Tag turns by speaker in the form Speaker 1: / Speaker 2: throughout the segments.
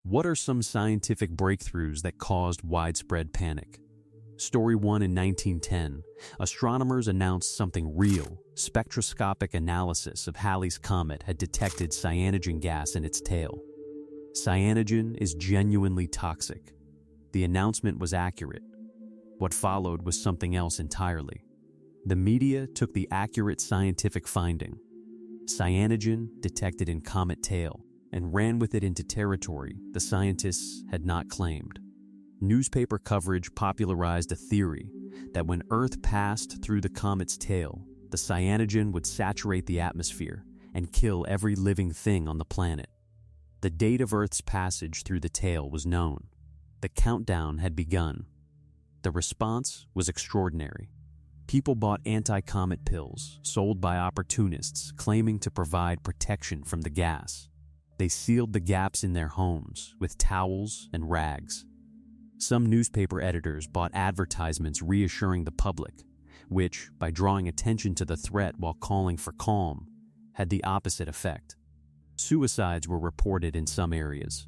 Speaker 1: What are some scientific breakthroughs that caused widespread panic? Story 1. In 1910, astronomers announced something real. Spectroscopic analysis of Halley's Comet had detected cyanogen gas in its tail. Cyanogen is genuinely toxic. The announcement was accurate. What followed was something else entirely. The media took the accurate scientific finding, cyanogen detected in comet tail, and ran with it into territory the scientists had not claimed. Newspaper coverage popularized a theory that when Earth passed through the comet's tail, the cyanogen would saturate the atmosphere and kill every living thing on the planet. The date of Earth's passage through the tail was known. The countdown had begun. The response was extraordinary. People bought anti-comet pills sold by opportunists claiming to provide protection from the gas. They sealed the gaps in their homes with towels and rags. Some newspaper editors bought advertisements reassuring the public, which, by drawing attention to the threat while calling for calm, had the opposite effect. Suicides were reported in some areas.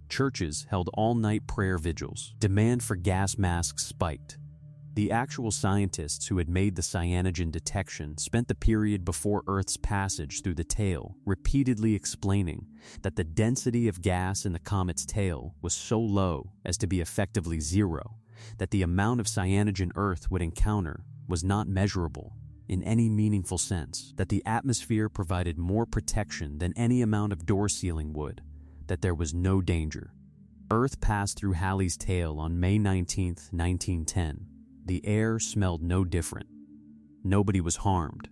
Speaker 1: Churches held all-night prayer vigils. Demand for gas masks spiked. The actual scientists who had made the cyanogen detection spent the period before Earth's passage through the tail repeatedly explaining that the density of gas in the comet's tail was so low as to be effectively zero, that the amount of cyanogen Earth would encounter was not measurable in any meaningful sense, that the atmosphere provided more protection than any amount of door sealing would, that there was no danger. Earth passed through Halley's tail on May 19, 1910. The air smelled no different. Nobody was harmed.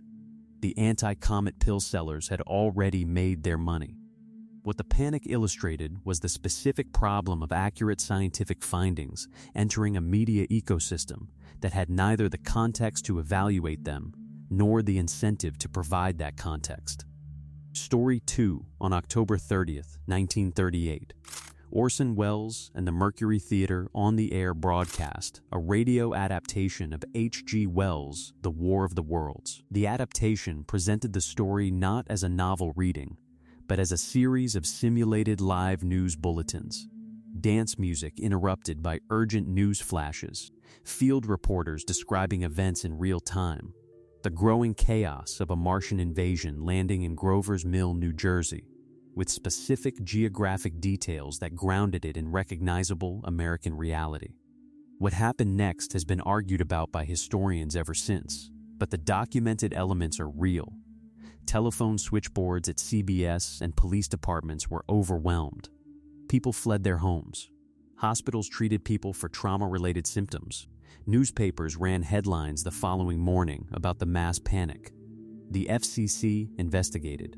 Speaker 1: The anti-comet pill sellers had already made their money. What the panic illustrated was the specific problem of accurate scientific findings entering a media ecosystem that had neither the context to evaluate them nor the incentive to provide that context. Story 2. On October 30th, 1938, Orson Welles and the Mercury Theater on-the-air broadcast a radio adaptation of H.G. Wells' The War of the Worlds. The adaptation presented the story not as a novel reading, but as a series of simulated live news bulletins. Dance music interrupted by urgent news flashes, field reporters describing events in real time, the growing chaos of a Martian invasion landing in Grover's Mill, New Jersey, with specific geographic details that grounded it in recognizable American reality. What happened next has been argued about by historians ever since, but the documented elements are real. Telephone switchboards at CBS and police departments were overwhelmed. People fled their homes. Hospitals treated people for trauma-related symptoms. Newspapers ran headlines the following morning about the mass panic. The FCC investigated.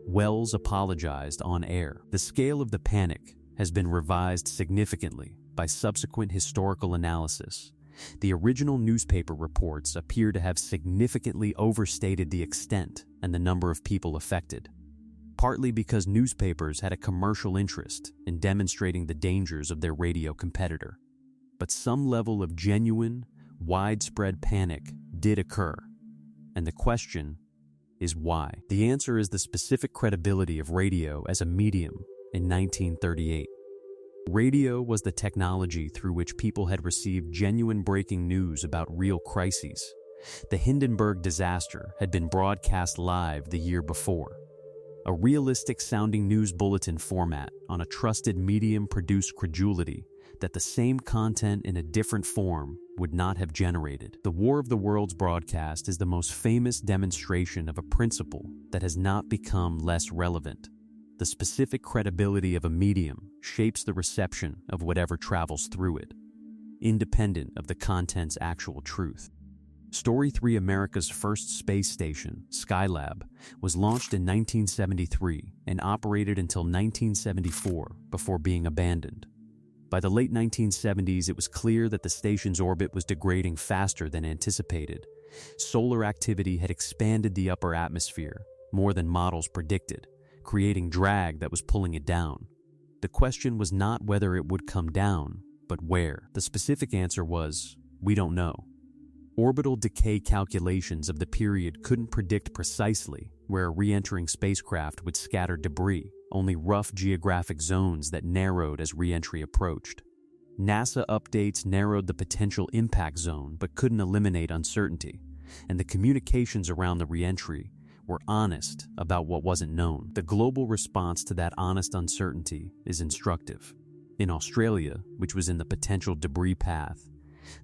Speaker 1: Wells apologized on air. The scale of the panic has been revised significantly by subsequent historical analysis. The original newspaper reports appear to have significantly overstated the extent and the number of people affected, partly because newspapers had a commercial interest in demonstrating the dangers of their radio competitor. But some level of genuine, widespread panic did occur, and the question is why? The answer is the specific credibility of radio as a medium in 1938. Radio was the technology through which people had received genuine breaking news about real crises. The Hindenburg disaster had been broadcast live the year before. A realistic-sounding news bulletin format on a trusted medium produced credulity that the same content in a different form would not have generated. The War of the Worlds broadcast is the most famous demonstration of a principle that has not become less relevant. The specific credibility of a medium shapes the reception of whatever travels through it, independent of the content's actual truth. Story 3. America's first space station, Skylab, was launched in 1973 and operated until 1974 before being abandoned. By the late 1970s, it was clear that the station's orbit was degrading faster than anticipated. Solar activity had expanded the upper atmosphere, more than models predicted, creating drag that was pulling it down. The question was not whether it would come down, but where. The specific answer was, we don't know. Orbital decay calculations of the period couldn't predict precisely where a re-entering spacecraft would scatter debris, only rough geographic zones that narrowed as re-entry approached. NASA updates narrowed the potential impact zone but couldn't eliminate uncertainty, and the communications around the re-entry were honest about what wasn't known. The global response to that honest uncertainty is instructive. In Australia, which was in the potential debris path,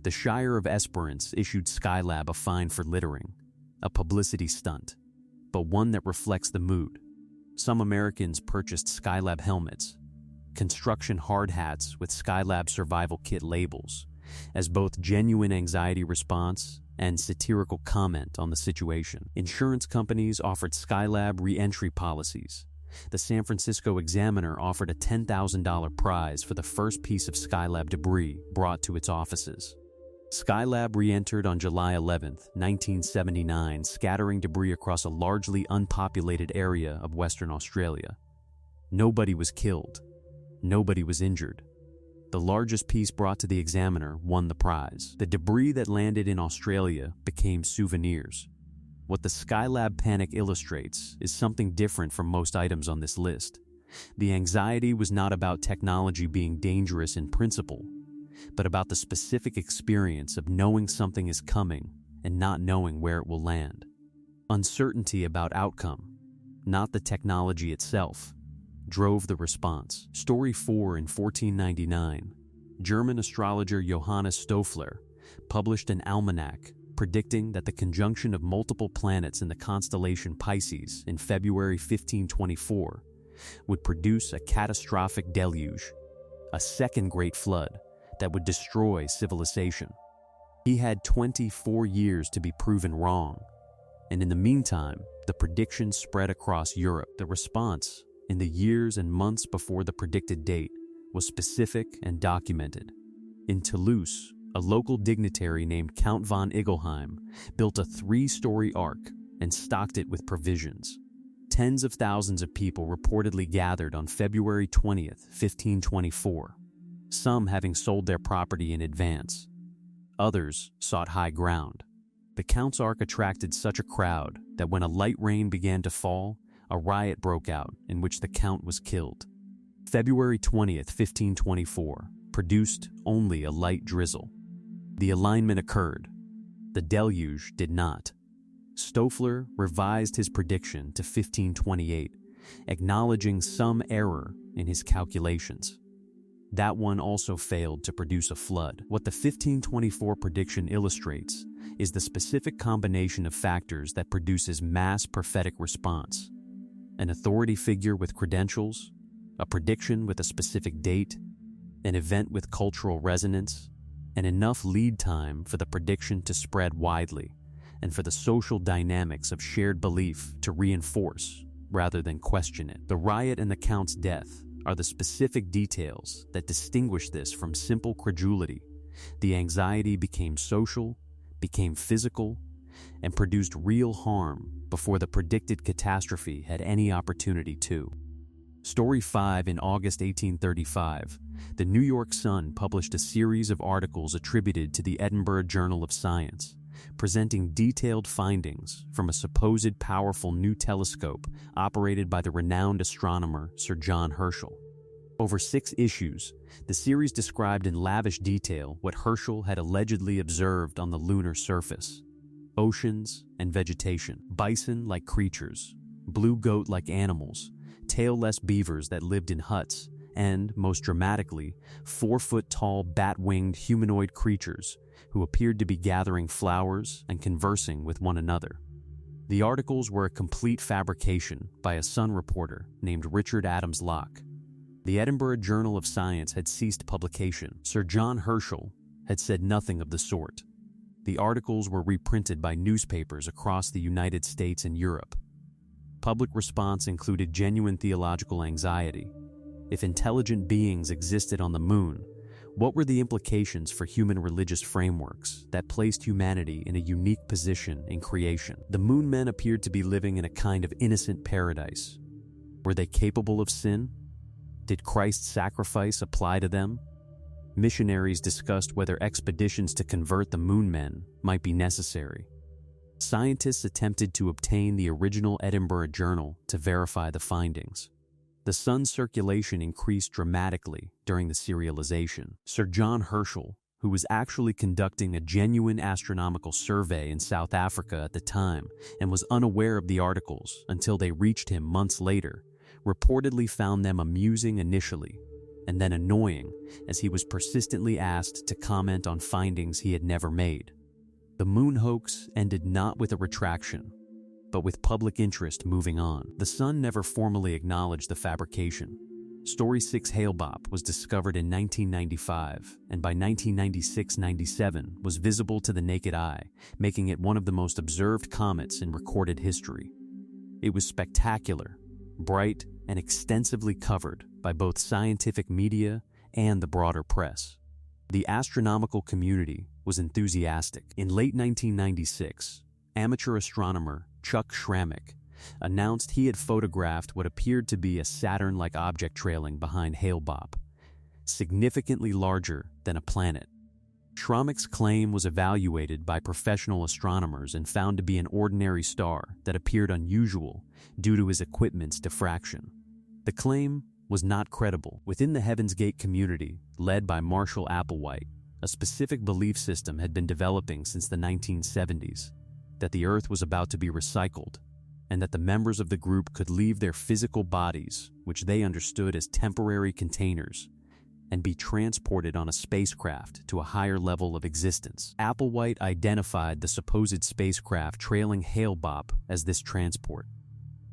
Speaker 1: the Shire of Esperance issued Skylab a fine for littering, a publicity stunt, but one that reflects the mood. Some Americans purchased Skylab helmets, construction hard hats with Skylab survival kit labels, as both genuine anxiety response and satirical comment on the situation. Insurance companies offered Skylab re-entry policies. The San Francisco Examiner offered a $10,000 prize for the first piece of Skylab debris brought to its offices. Skylab re-entered on July 11, 1979, scattering debris across a largely unpopulated area of Western Australia. Nobody was killed. Nobody was injured. The largest piece brought to the Examiner won the prize. The debris that landed in Australia became souvenirs. What the Skylab panic illustrates is something different from most items on this list. The anxiety was not about technology being dangerous in principle, but about the specific experience of knowing something is coming and not knowing where it will land. Uncertainty about outcome, not the technology itself, drove the response. Story 4 in 1499, German astrologer Johannes Stoffler published an almanac predicting that the conjunction of multiple planets in the constellation Pisces in February 1524 would produce a catastrophic deluge, a second great flood that would destroy civilization. He had 24 years to be proven wrong, and in the meantime, the prediction spread across Europe. The response, in the years and months before the predicted date, was specific and documented. In Toulouse, a local dignitary named Count von Igelheim built a 3-story ark and stocked it with provisions. Tens of thousands of people reportedly gathered on February 20th, 1524, some having sold their property in advance. Others sought high ground. The Count's ark attracted such a crowd that when a light rain began to fall, a riot broke out in which the Count was killed. February 20th, 1524, produced only a light drizzle. The alignment occurred. The deluge did not. Stoffler revised his prediction to 1528, acknowledging some error in his calculations. That one also failed to produce a flood. What the 1524 prediction illustrates is the specific combination of factors that produces mass prophetic response. An authority figure with credentials, a prediction with a specific date, an event with cultural resonance, and enough lead time for the prediction to spread widely, and for the social dynamics of shared belief to reinforce rather than question it. The riot and the Count's death are the specific details that distinguish this from simple credulity. The anxiety became social, became physical, and produced real harm before the predicted catastrophe had any opportunity to. Story 5 in August 1835, the New York Sun published a series of articles attributed to the Edinburgh Journal of Science, presenting detailed findings from a supposed powerful new telescope operated by the renowned astronomer Sir John Herschel. Over 6 issues, the series described in lavish detail what Herschel had allegedly observed on the lunar surface: oceans and vegetation, bison-like creatures, blue goat-like animals, tailless beavers that lived in huts, and, most dramatically, 4-foot-tall bat-winged humanoid creatures who appeared to be gathering flowers and conversing with one another. The articles were a complete fabrication by a Sun reporter named Richard Adams Locke. The Edinburgh Journal of Science had ceased publication. Sir John Herschel had said nothing of the sort. The articles were reprinted by newspapers across the United States and Europe. Public response included genuine theological anxiety. If intelligent beings existed on the moon, what were the implications for human religious frameworks that placed humanity in a unique position in creation? The moon men appeared to be living in a kind of innocent paradise. Were they capable of sin? Did Christ's sacrifice apply to them? Missionaries discussed whether expeditions to convert the moon men might be necessary. Scientists attempted to obtain the original Edinburgh Journal to verify the findings. The sun's circulation increased dramatically during the serialization. Sir John Herschel, who was actually conducting a genuine astronomical survey in South Africa at the time and was unaware of the articles until they reached him months later, reportedly found them amusing initially and then annoying as he was persistently asked to comment on findings he had never made. The moon hoax ended not with a retraction, but with public interest moving on. The Sun never formally acknowledged the fabrication. Story 6 Hale-Bopp was discovered in 1995 and by 1996-97 was visible to the naked eye, making it one of the most observed comets in recorded history. It was spectacular, bright, and extensively covered by both scientific media and the broader press. The astronomical community was enthusiastic. In late 1996, amateur astronomer Chuck Schrammick announced he had photographed what appeared to be a Saturn-like object trailing behind Hale-Bopp, significantly larger than a planet. Schrammick's claim was evaluated by professional astronomers and found to be an ordinary star that appeared unusual due to his equipment's diffraction. The claim was not credible. Within the Heaven's Gate community, led by Marshall Applewhite, a specific belief system had been developing since the 1970s, that the Earth was about to be recycled, and that the members of the group could leave their physical bodies, which they understood as temporary containers, and be transported on a spacecraft to a higher level of existence. Applewhite identified the supposed spacecraft trailing Hale-Bopp as this transport.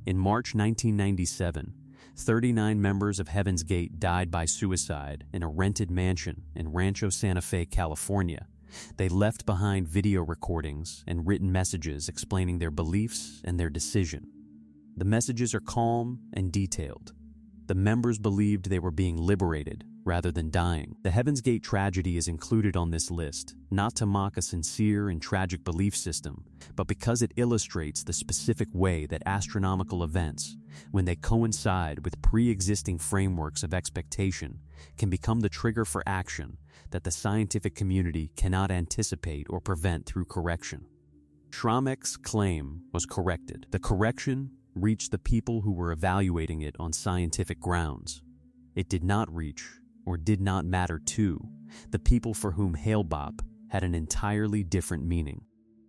Speaker 1: In March 1997, 39 members of Heaven's Gate died by suicide in a rented mansion in Rancho Santa Fe, California. They left behind video recordings and written messages explaining their beliefs and their decision. The messages are calm and detailed. The members believed they were being liberated rather than dying. The Heaven's Gate tragedy is included on this list, not to mock a sincere and tragic belief system, but because it illustrates the specific way that astronomical events, when they coincide with pre-existing frameworks of expectation, can become the trigger for action that the scientific community cannot anticipate or prevent through correction. Schrammick's claim was corrected. The correction reached the people who were evaluating it on scientific grounds. It did not reach, or did not matter to, the people for whom Hale-Bopp had an entirely different meaning.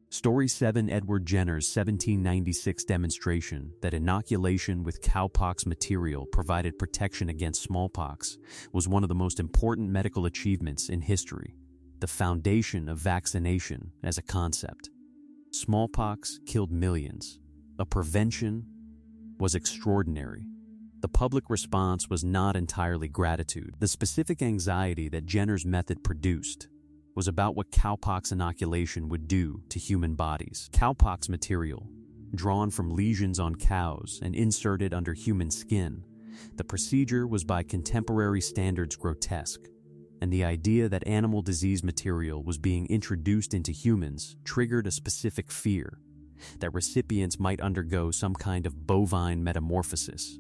Speaker 1: Story 7 Edward Jenner's 1796 demonstration that inoculation with cowpox material provided protection against smallpox was one of the most important medical achievements in history, the foundation of vaccination as a concept. Smallpox killed millions. A prevention was extraordinary. The public response was not entirely gratitude. The specific anxiety that Jenner's method produced was about what cowpox inoculation would do to human bodies. Cowpox material, drawn from lesions on cows and inserted under human skin, the procedure was by contemporary standards grotesque, and the idea that animal disease material was being introduced into humans triggered a specific fear that recipients might undergo some kind of bovine metamorphosis.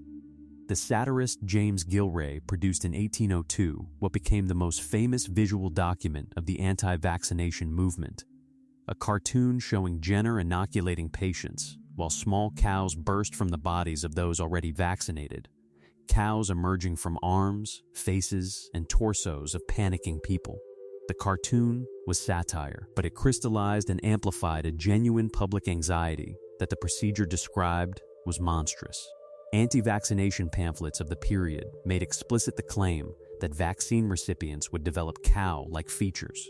Speaker 1: The satirist James Gilray produced in 1802 what became the most famous visual document of the anti-vaccination movement, a cartoon showing Jenner inoculating patients while small cows burst from the bodies of those already vaccinated, cows emerging from arms, faces, and torsos of panicking people. The cartoon was satire, but it crystallized and amplified a genuine public anxiety that the procedure described was monstrous. Anti-vaccination pamphlets of the period made explicit the claim that vaccine recipients would develop cow-like features.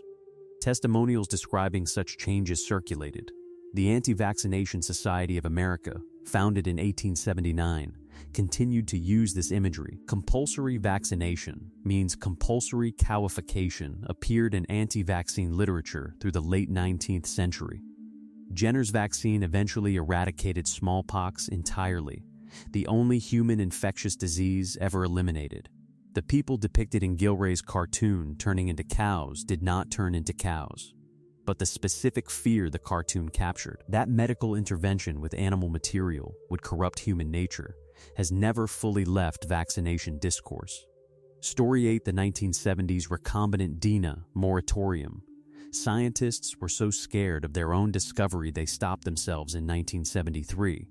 Speaker 1: Testimonials describing such changes circulated. The Anti-Vaccination Society of America, founded in 1879, continued to use this imagery. Compulsory vaccination means compulsory cowification appeared in anti-vaccine literature through the late 19th century. Jenner's vaccine eventually eradicated smallpox entirely, the only human infectious disease ever eliminated. The people depicted in Gilray's cartoon turning into cows did not turn into cows, but the specific fear the cartoon captured, that medical intervention with animal material would corrupt human nature, has never fully left vaccination discourse. Story 8 The 1970s recombinant DNA moratorium. Scientists were so scared of their own discovery they stopped themselves in 1973.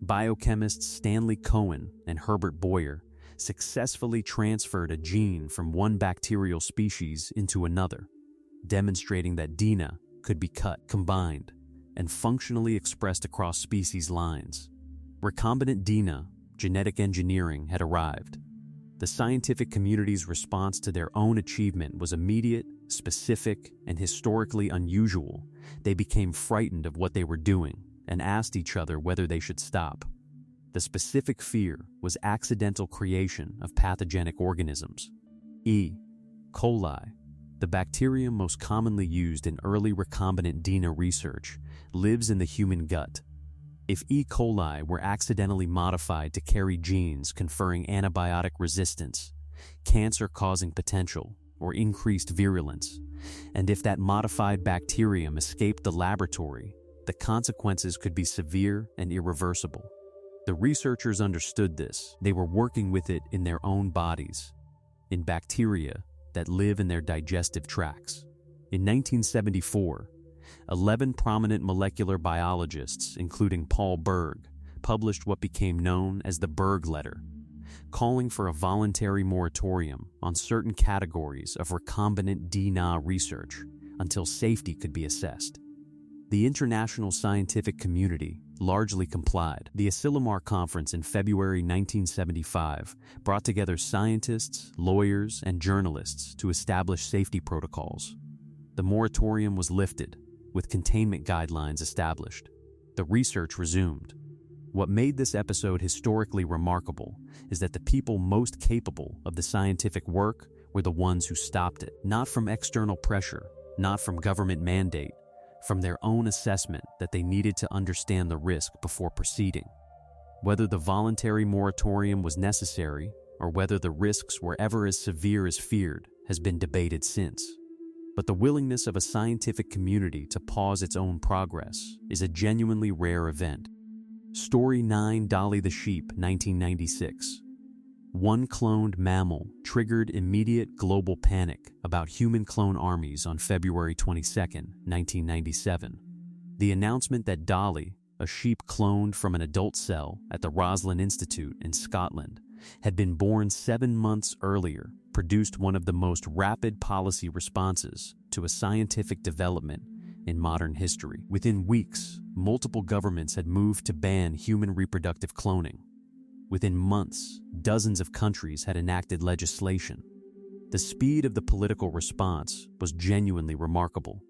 Speaker 1: Biochemists Stanley Cohen and Herbert Boyer successfully transferred a gene from one bacterial species into another, demonstrating that DNA could be cut, combined, and functionally expressed across species lines. Recombinant DNA, genetic engineering, had arrived. The scientific community's response to their own achievement was immediate, specific, and historically unusual. They became frightened of what they were doing and asked each other whether they should stop. The specific fear was accidental creation of pathogenic organisms. E. coli, the bacterium most commonly used in early recombinant DNA research, lives in the human gut. If E. coli were accidentally modified to carry genes conferring antibiotic resistance, cancer-causing potential, or increased virulence, and if that modified bacterium escaped the laboratory, the consequences could be severe and irreversible. The researchers understood this. They were working with it in their own bodies, in bacteria that live in their digestive tracts. In 1974, 11 prominent molecular biologists, including Paul Berg, published what became known as the Berg Letter, calling for a voluntary moratorium on certain categories of recombinant DNA research until safety could be assessed. The international scientific community largely complied. The Asilomar Conference in February 1975 brought together scientists, lawyers, and journalists to establish safety protocols. The moratorium was lifted, with containment guidelines established. The research resumed. What made this episode historically remarkable is that the people most capable of the scientific work were the ones who stopped it, not from external pressure, not from government mandate, from their own assessment that they needed to understand the risk before proceeding. Whether the voluntary moratorium was necessary or whether the risks were ever as severe as feared has been debated since. But the willingness of a scientific community to pause its own progress is a genuinely rare event. Story 9, Dolly the Sheep, 1996. One cloned mammal triggered immediate global panic about human clone armies on February 22, 1997. The announcement that Dolly, a sheep cloned from an adult cell at the Roslin Institute in Scotland, had been born 7 months earlier, produced one of the most rapid policy responses to a scientific development in modern history. Within weeks, multiple governments had moved to ban human reproductive cloning. Within months, dozens of countries had enacted legislation. The speed of the political response was genuinely remarkable.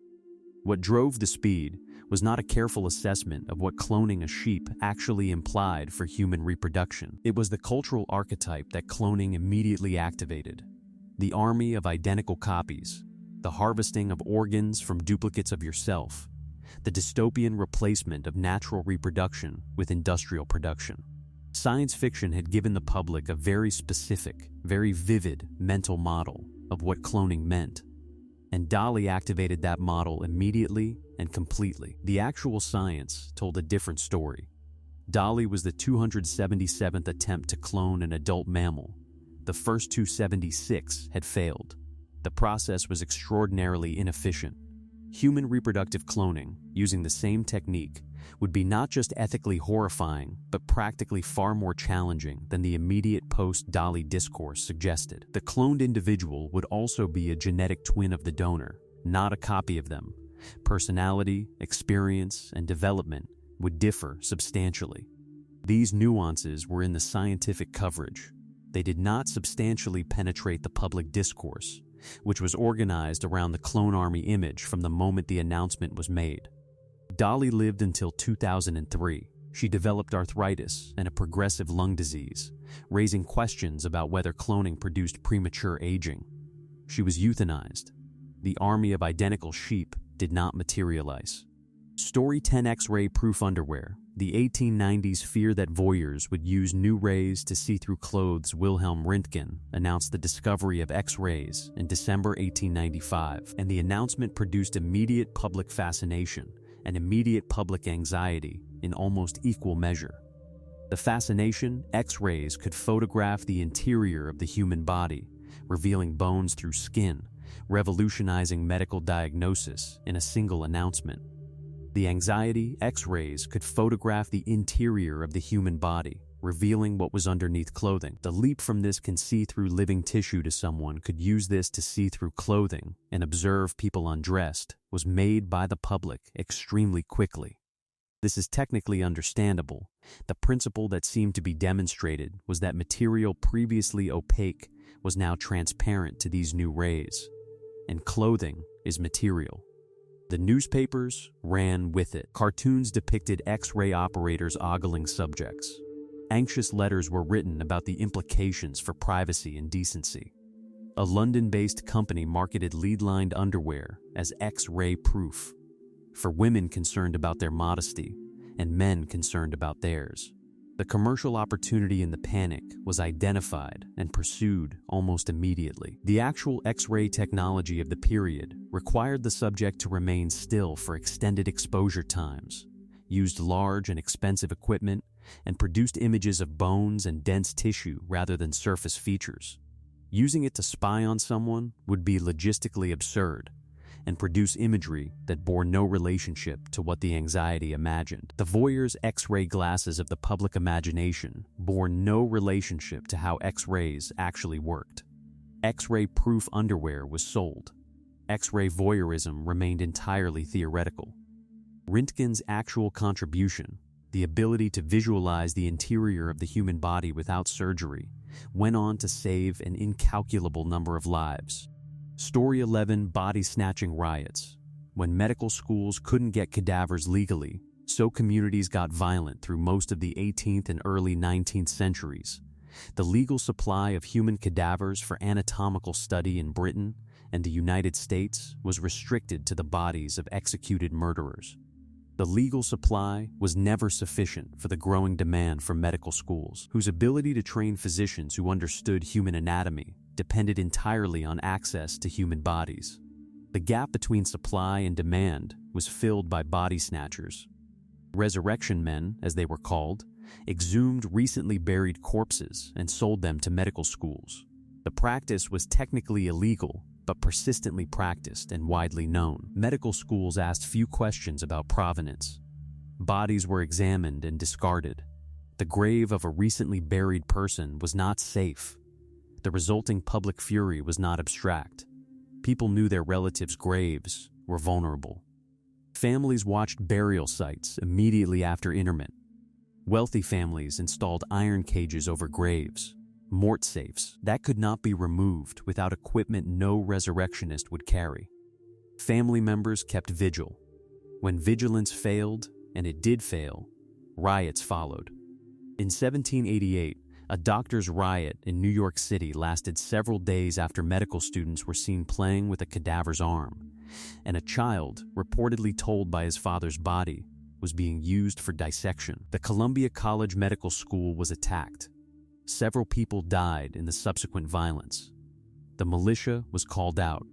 Speaker 1: What drove the speed was not a careful assessment of what cloning a sheep actually implied for human reproduction. It was the cultural archetype that cloning immediately activated. The army of identical copies, the harvesting of organs from duplicates of yourself, the dystopian replacement of natural reproduction with industrial production. Science fiction had given the public a very specific, very vivid mental model of what cloning meant, and Dolly activated that model immediately and completely. The actual science told a different story. Dolly was the 277th attempt to clone an adult mammal. The first 276 had failed. The process was extraordinarily inefficient. Human reproductive cloning, using the same technique, would be not just ethically horrifying, but practically far more challenging than the immediate post-Dolly discourse suggested. The cloned individual would also be a genetic twin of the donor, not a copy of them. Personality, experience, and development would differ substantially. These nuances were in the scientific coverage. They did not substantially penetrate the public discourse, which was organized around the clone army image from the moment the announcement was made. Dolly lived until 2003. She developed arthritis and a progressive lung disease, raising questions about whether cloning produced premature aging. She was euthanized. The army of identical sheep did not materialize. Story 10, X-ray proof underwear. The 1890s fear that voyeurs would use new rays to see through clothes. Wilhelm Röntgen announced the discovery of X-rays in December 1895, and the announcement produced immediate public fascination and immediate public anxiety in almost equal measure. The fascination, X-rays could photograph the interior of the human body, revealing bones through skin, revolutionizing medical diagnosis in a single announcement. The anxiety, X-rays could photograph the interior of the human body, revealing what was underneath clothing. The leap from this can see through living tissue to someone could use this to see through clothing and observe people undressed was made by the public extremely quickly. This is technically understandable. The principle that seemed to be demonstrated was that material previously opaque was now transparent to these new rays, and clothing is material. The newspapers ran with it. Cartoons depicted X-ray operators ogling subjects. Anxious letters were written about the implications for privacy and decency. A London-based company marketed lead-lined underwear as X-ray proof for women concerned about their modesty and men concerned about theirs. The commercial opportunity in the panic was identified and pursued almost immediately. The actual X-ray technology of the period required the subject to remain still for extended exposure times, used large and expensive equipment, and produced images of bones and dense tissue rather than surface features. Using it to spy on someone would be logistically absurd and produce imagery that bore no relationship to what the anxiety imagined. The voyeur's X-ray glasses of the public imagination bore no relationship to how X-rays actually worked. X-ray proof underwear was sold. X-ray voyeurism remained entirely theoretical. Röntgen's actual contribution, the ability to visualize the interior of the human body without surgery, went on to save an incalculable number of lives. Story 11: Body-snatching riots. When medical schools couldn't get cadavers legally, so communities got violent through most of the 18th and early 19th centuries. The legal supply of human cadavers for anatomical study in Britain and the United States was restricted to the bodies of executed murderers. The legal supply was never sufficient for the growing demand for medical schools, whose ability to train physicians who understood human anatomy depended entirely on access to human bodies. The gap between supply and demand was filled by body snatchers. Resurrection men, as they were called, exhumed recently buried corpses and sold them to medical schools. The practice was technically illegal, but persistently practiced and widely known. Medical schools asked few questions about provenance. Bodies were examined and discarded. The grave of a recently buried person was not safe. The resulting public fury was not abstract. People knew their relatives' graves were vulnerable. Families watched burial sites immediately after interment. Wealthy families installed iron cages over graves, mort safes, that could not be removed without equipment no resurrectionist would carry. Family members kept vigil. When vigilance failed, and it did fail, riots followed. In 1788, a doctor's riot in New York City lasted several days after medical students were seen playing with a cadaver's arm, and a child, reportedly told by his father's body, was being used for dissection. The Columbia College Medical School was attacked. Several people died in the subsequent violence. The militia was called out.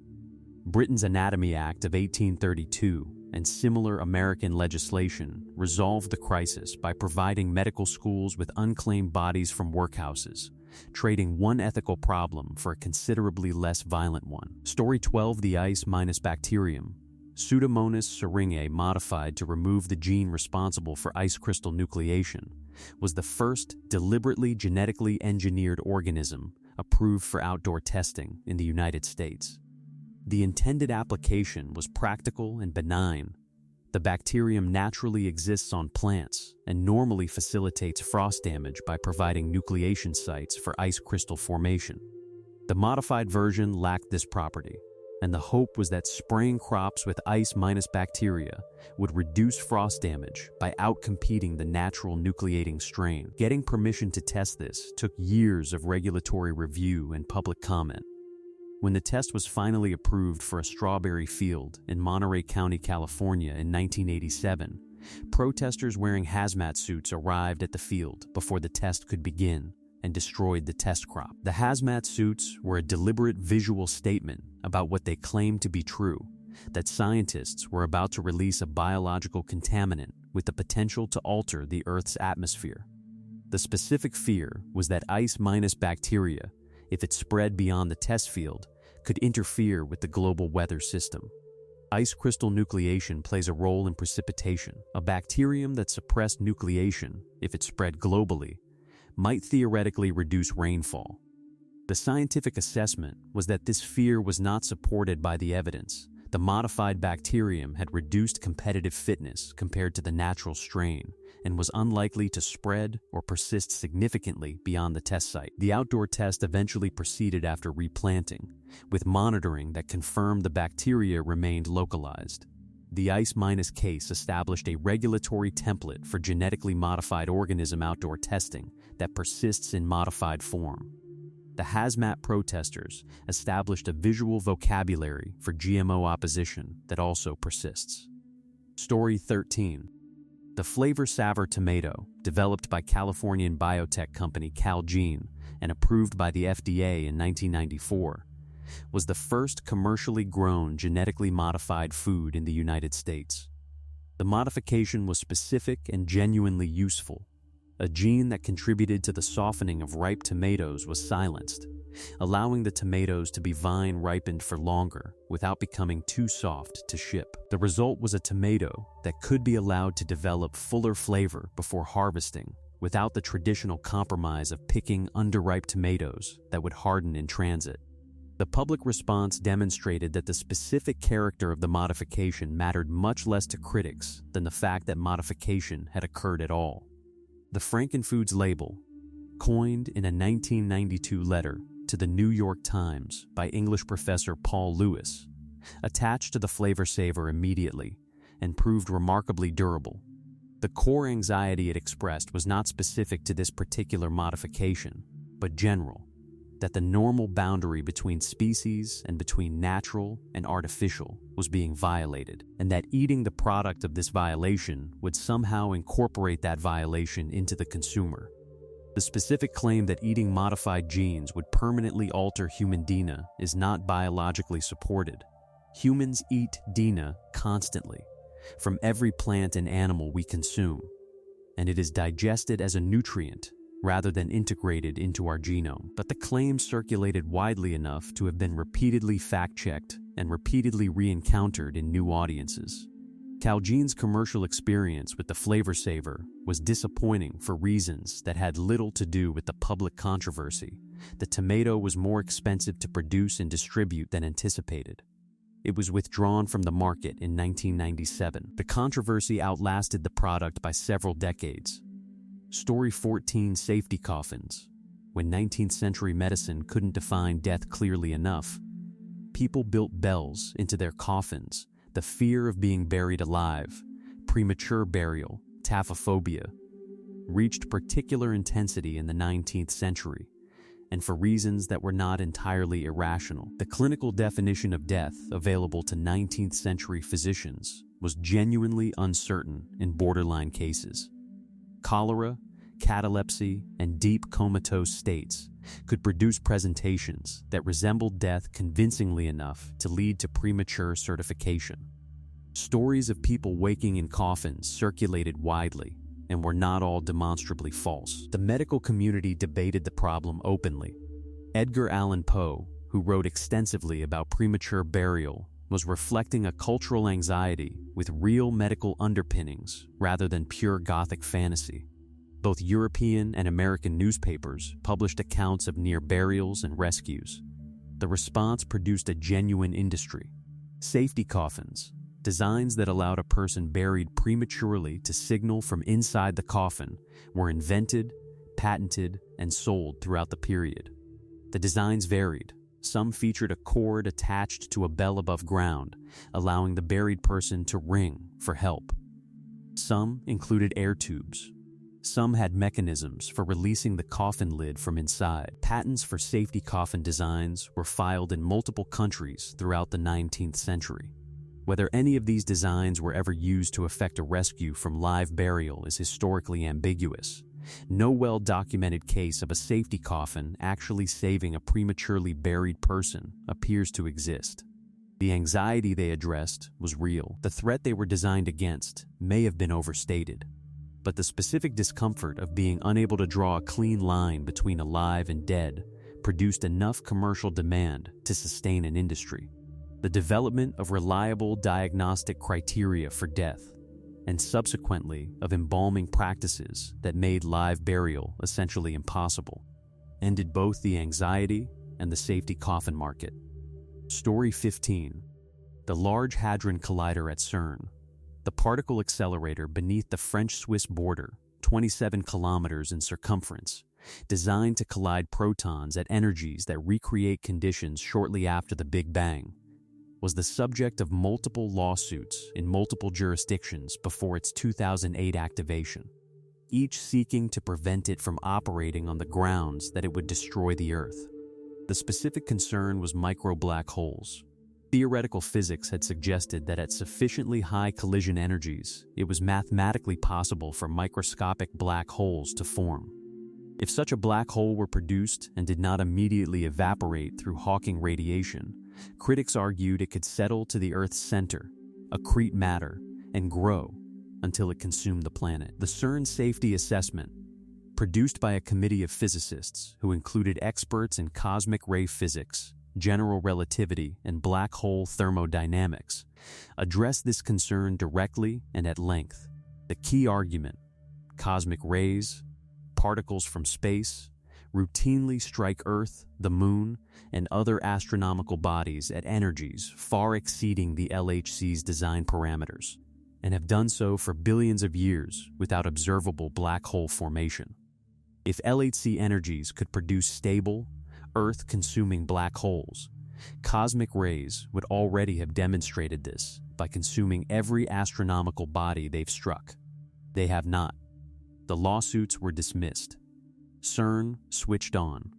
Speaker 1: Britain's Anatomy Act of 1832 and similar American legislation resolved the crisis by providing medical schools with unclaimed bodies from workhouses, trading one ethical problem for a considerably less violent one. Story 12: The ice-bacterium. Pseudomonas syringae, modified to remove the gene responsible for ice crystal nucleation, was the first deliberately genetically engineered organism approved for outdoor testing in the United States. The intended application was practical and benign. The bacterium naturally exists on plants and normally facilitates frost damage by providing nucleation sites for ice crystal formation. The modified version lacked this property, and the hope was that spraying crops with ice-bacteria would reduce frost damage by outcompeting the natural nucleating strain. Getting permission to test this took years of regulatory review and public comment. When the test was finally approved for a strawberry field in Monterey County, California in 1987, protesters wearing hazmat suits arrived at the field before the test could begin and destroyed the test crop. The hazmat suits were a deliberate visual statement about what they claimed to be true, that scientists were about to release a biological contaminant with the potential to alter the Earth's atmosphere. The specific fear was that ice-bacteria, if it spread beyond the test field, could interfere with the global weather system. Ice crystal nucleation plays a role in precipitation. A bacterium that suppressed nucleation, if it spread globally, might theoretically reduce rainfall. The scientific assessment was that this fear was not supported by the evidence. The modified bacterium had reduced competitive fitness compared to the natural strain and was unlikely to spread or persist significantly beyond the test site. The outdoor test eventually proceeded after replanting, with monitoring that confirmed the bacteria remained localized. The ICE- case established a regulatory template for genetically modified organism outdoor testing that persists in modified form. The hazmat protesters established a visual vocabulary for GMO opposition that also persists. Story 13. The flavor saver tomato, developed by Californian biotech company Calgene and approved by the FDA in 1994, was the first commercially grown genetically modified food in the United States. The modification was specific and genuinely useful. A gene that contributed to the softening of ripe tomatoes was silenced, allowing the tomatoes to be vine-ripened for longer without becoming too soft to ship. The result was a tomato that could be allowed to develop fuller flavor before harvesting without the traditional compromise of picking underripe tomatoes that would harden in transit. The public response demonstrated that the specific character of the modification mattered much less to critics than the fact that modification had occurred at all. The Frankenfoods label, coined in a 1992 letter to the New York Times by English professor Paul Lewis, attached to the flavor saver immediately and proved remarkably durable. The core anxiety it expressed was not specific to this particular modification, but general, that the normal boundary between species and between natural and artificial was being violated, and that eating the product of this violation would somehow incorporate that violation into the consumer. The specific claim that eating modified genes would permanently alter human DNA is not biologically supported. Humans eat DNA constantly, from every plant and animal we consume, and it is digested as a nutrient rather than integrated into our genome. But the claim circulated widely enough to have been repeatedly fact-checked and repeatedly re-encountered in new audiences. Calgene's commercial experience with the flavor saver was disappointing for reasons that had little to do with the public controversy. The tomato was more expensive to produce and distribute than anticipated. It was withdrawn from the market in 1997. The controversy outlasted the product by several decades. Story 14. Safety coffins. When 19th century medicine couldn't define death clearly enough, people built bells into their coffins. The fear of being buried alive, premature burial, taphophobia, reached particular intensity in the 19th century, and for reasons that were not entirely irrational. The clinical definition of death available to 19th century physicians was genuinely uncertain in borderline cases. Cholera, catalepsy, and deep comatose states could produce presentations that resembled death convincingly enough to lead to premature certification. Stories of people waking in coffins circulated widely and were not all demonstrably false. The medical community debated the problem openly. Edgar Allan Poe, who wrote extensively about premature burial, was reflecting a cultural anxiety with real medical underpinnings rather than pure Gothic fantasy. Both European and American newspapers published accounts of near burials and rescues. The response produced a genuine industry. Safety coffins, designs that allowed a person buried prematurely to signal from inside the coffin, were invented, patented, and sold throughout the period. The designs varied. Some featured a cord attached to a bell above ground, allowing the buried person to ring for help. Some included air tubes. Some had mechanisms for releasing the coffin lid from inside. Patents for safety coffin designs were filed in multiple countries throughout the 19th century. Whether any of these designs were ever used to effect a rescue from live burial is historically ambiguous. No well-documented case of a safety coffin actually saving a prematurely buried person appears to exist. The anxiety they addressed was real. The threat they were designed against may have been overstated, but the specific discomfort of being unable to draw a clean line between alive and dead produced enough commercial demand to sustain an industry. The development of reliable diagnostic criteria for death, and subsequently of embalming practices that made live burial essentially impossible, ended both the anxiety and the safety coffin market. Story 15. The Large Hadron Collider at CERN. The particle accelerator beneath the French-Swiss border, 27 kilometers in circumference, designed to collide protons at energies that recreate conditions shortly after the Big Bang, was the subject of multiple lawsuits in multiple jurisdictions before its 2008 activation, each seeking to prevent it from operating on the grounds that it would destroy the Earth. The specific concern was micro-black holes. Theoretical physics had suggested that at sufficiently high collision energies, it was mathematically possible for microscopic black holes to form. If such a black hole were produced and did not immediately evaporate through Hawking radiation, critics argued it could settle to the Earth's center, accrete matter, and grow until it consumed the planet. The CERN Safety Assessment, produced by a committee of physicists who included experts in cosmic ray physics, general relativity, and black hole thermodynamics, addressed this concern directly and at length. The key argument: cosmic rays, particles from space, routinely strike Earth, the Moon, and other astronomical bodies at energies far exceeding the LHC's design parameters, and have done so for billions of years without observable black hole formation. If LHC energies could produce stable, Earth-consuming black holes, cosmic rays would already have demonstrated this by consuming every astronomical body they've struck. They have not. The lawsuits were dismissed. CERN switched on.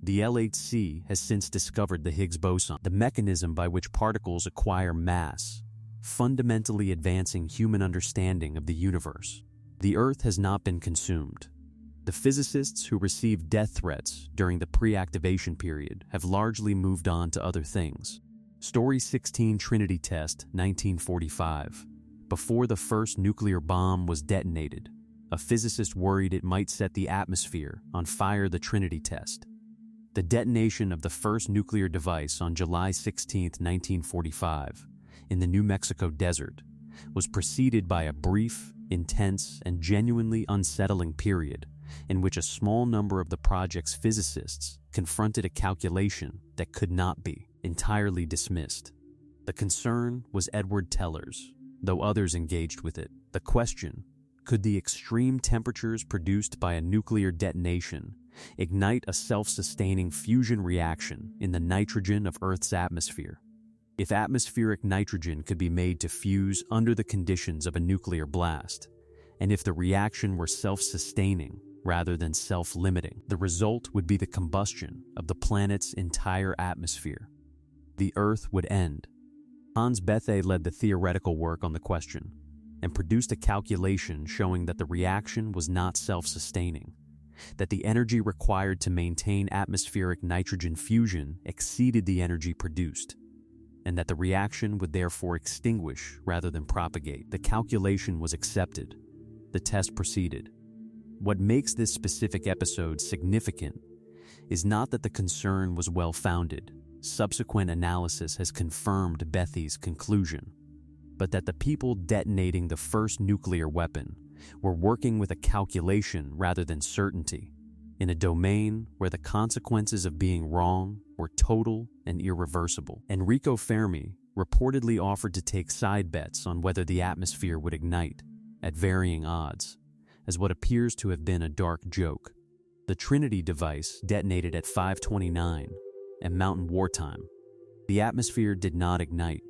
Speaker 1: The LHC has since discovered the Higgs boson, the mechanism by which particles acquire mass, fundamentally advancing human understanding of the universe. The Earth has not been consumed. The physicists who received death threats during the pre-activation period have largely moved on to other things. Story 16 Trinity Test, 1945. Before the first nuclear bomb was detonated, a physicist worried it might set the atmosphere on fire. The Trinity Test. The detonation of the first nuclear device on July 16, 1945, in the New Mexico desert, was preceded by a brief, intense, and genuinely unsettling period in which a small number of the project's physicists confronted a calculation that could not be entirely dismissed. The concern was Edward Teller's, though others engaged with it. The question: could the extreme temperatures produced by a nuclear detonation ignite a self-sustaining fusion reaction in the nitrogen of Earth's atmosphere? If atmospheric nitrogen could be made to fuse under the conditions of a nuclear blast, and if the reaction were self-sustaining rather than self-limiting, the result would be the combustion of the planet's entire atmosphere. The Earth would end. Hans Bethe led the theoretical work on the question and produced a calculation showing that the reaction was not self-sustaining, that the energy required to maintain atmospheric nitrogen fusion exceeded the energy produced, and that the reaction would therefore extinguish rather than propagate. The calculation was accepted. The test proceeded. What makes this specific episode significant is not that the concern was well-founded. Subsequent analysis has confirmed Bethe's conclusion, but that the people detonating the first nuclear weapon were working with a calculation rather than certainty, in a domain where the consequences of being wrong were total and irreversible. Enrico Fermi reportedly offered to take side bets on whether the atmosphere would ignite, at varying odds, as what appears to have been a dark joke. The Trinity device detonated at 5:29 and Mountain Wartime. The atmosphere did not ignite.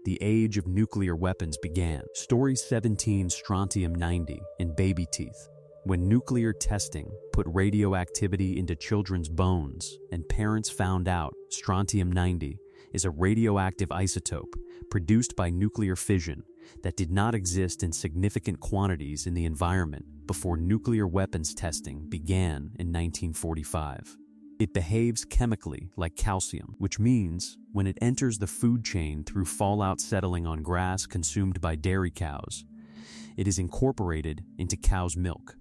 Speaker 1: The age of nuclear weapons began. Story 17 Strontium-90 in baby teeth. When nuclear testing put radioactivity into children's bones and parents found out strontium-90 is a radioactive isotope produced by nuclear fission that did not exist in significant quantities in the environment before nuclear weapons testing began in 1945. It behaves chemically like calcium, which means when it enters the food chain through fallout settling on grass consumed by dairy cows, it is incorporated into cow's milk,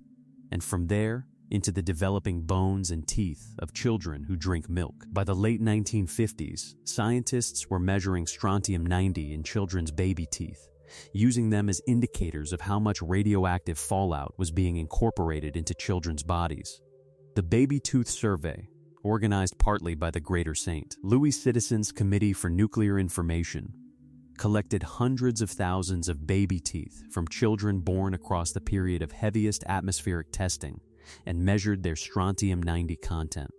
Speaker 1: and from there into the developing bones and teeth of children who drink milk. By the late 1950s, scientists were measuring strontium-90 in children's baby teeth using them as indicators of how much radioactive fallout was being incorporated into children's bodies. The Baby Tooth Survey, organized partly by the Greater St. Louis Citizens Committee for Nuclear Information, collected hundreds of thousands of baby teeth from children born across the period of heaviest atmospheric testing and measured their strontium-90 content.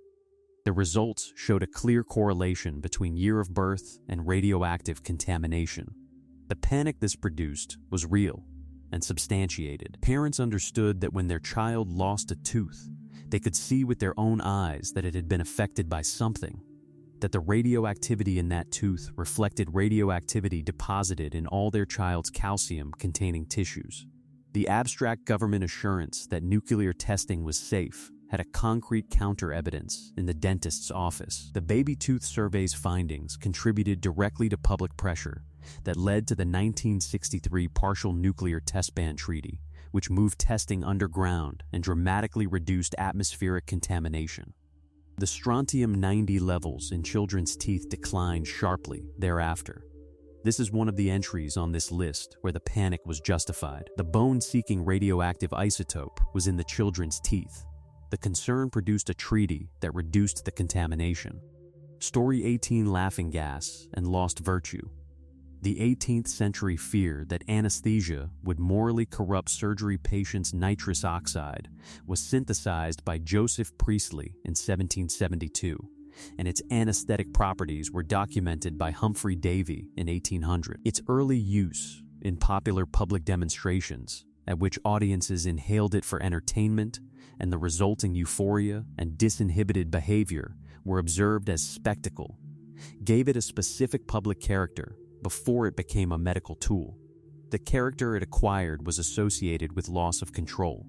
Speaker 1: The results showed a clear correlation between year of birth and radioactive contamination. The panic this produced was real and substantiated. Parents understood that when their child lost a tooth, they could see with their own eyes that it had been affected by something, that the radioactivity in that tooth reflected radioactivity deposited in all their child's calcium-containing tissues. The abstract government assurance that nuclear testing was safe had a concrete counter-evidence in the dentist's office. The Baby Tooth Survey's findings contributed directly to public pressure that led to the 1963 Partial Nuclear Test Ban Treaty, which moved testing underground and dramatically reduced atmospheric contamination. The strontium-90 levels in children's teeth declined sharply thereafter. This is one of the entries on this list where the panic was justified. The bone-seeking radioactive isotope was in the children's teeth. The concern produced a treaty that reduced the contamination. Story 18: Laughing gas and lost virtue. The 18th century fear that anesthesia would morally corrupt surgery patients' nitrous oxide was synthesized by Joseph Priestley in 1772, and its anesthetic properties were documented by Humphrey Davy in 1800. Its early use in popular public demonstrations, at which audiences inhaled it for entertainment, and the resulting euphoria and disinhibited behavior were observed as spectacle, gave it a specific public character before it became a medical tool. The character it acquired was associated with loss of control.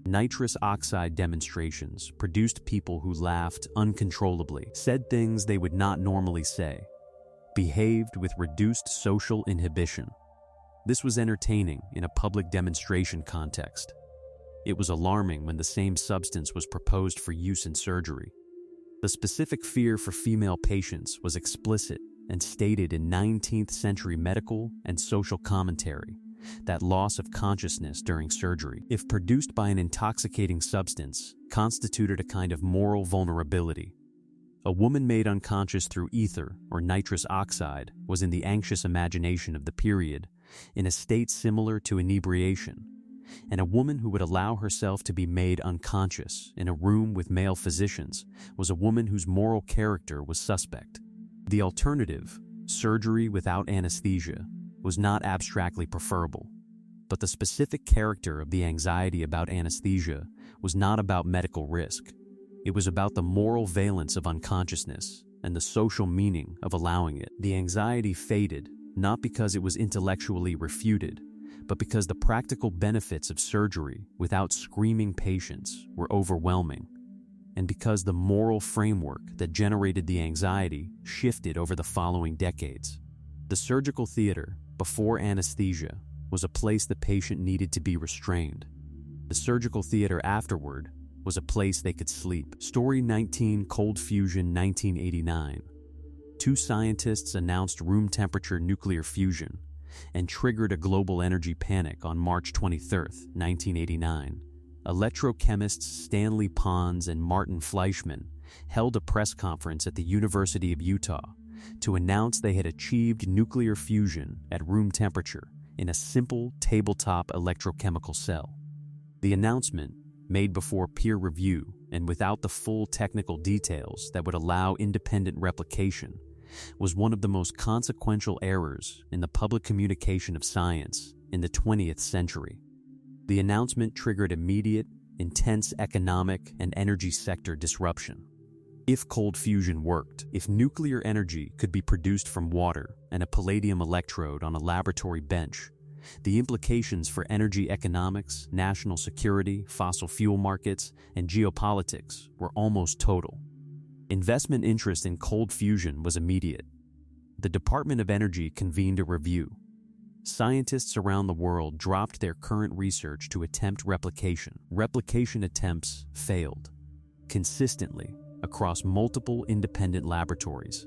Speaker 1: Nitrous oxide demonstrations produced people who laughed uncontrollably, said things they would not normally say, behaved with reduced social inhibition. This was entertaining in a public demonstration context. It was alarming when the same substance was proposed for use in surgery. The specific fear for female patients was explicit and stated in 19th century medical and social commentary that loss of consciousness during surgery, if produced by an intoxicating substance, constituted a kind of moral vulnerability. A woman made unconscious through ether or nitrous oxide was in the anxious imagination of the period in a state similar to inebriation, and a woman who would allow herself to be made unconscious in a room with male physicians was a woman whose moral character was suspect. The alternative, surgery without anesthesia, was not abstractly preferable, but the specific character of the anxiety about anesthesia was not about medical risk. It was about the moral valence of unconsciousness and the social meaning of allowing it. The anxiety faded, not because it was intellectually refuted, but because the practical benefits of surgery without screaming patients were overwhelming, and because the moral framework that generated the anxiety shifted over the following decades. The surgical theater, before anesthesia, was a place the patient needed to be restrained. The surgical theater afterward was a place they could sleep. Story 19: Cold Fusion, 1989. Two scientists announced room temperature nuclear fusion and triggered a global energy panic on March 23, 1989. Electrochemists Stanley Pons and Martin Fleischmann held a press conference at the University of Utah to announce they had achieved nuclear fusion at room temperature in a simple tabletop electrochemical cell. The announcement, made before peer review and without the full technical details that would allow independent replication, was one of the most consequential errors in the public communication of science in the 20th century. The announcement triggered immediate, intense economic and energy sector disruption. If cold fusion worked, if nuclear energy could be produced from water and a palladium electrode on a laboratory bench, the implications for energy economics, national security, fossil fuel markets, and geopolitics were almost total. Investment interest in cold fusion was immediate. The Department of Energy convened a review. Scientists around the world dropped their current research to attempt replication. Replication attempts failed, consistently, across multiple independent laboratories.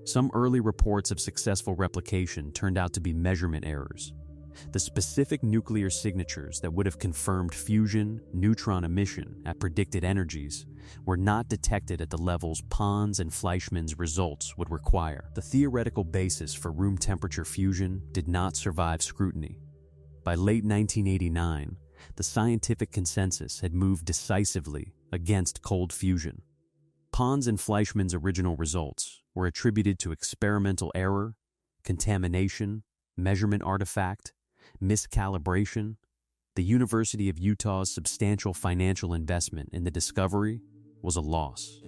Speaker 1: Some early reports of successful replication turned out to be measurement errors. The specific nuclear signatures that would have confirmed fusion, neutron emission at predicted energies were not detected at the levels Pons and Fleischmann's results would require. The theoretical basis for room temperature fusion did not survive scrutiny. By late 1989, the scientific consensus had moved decisively against cold fusion. Pons and Fleischmann's original results were attributed to experimental error, contamination, measurement artifact, miscalibration. The University of Utah's substantial financial investment in the discovery was a loss.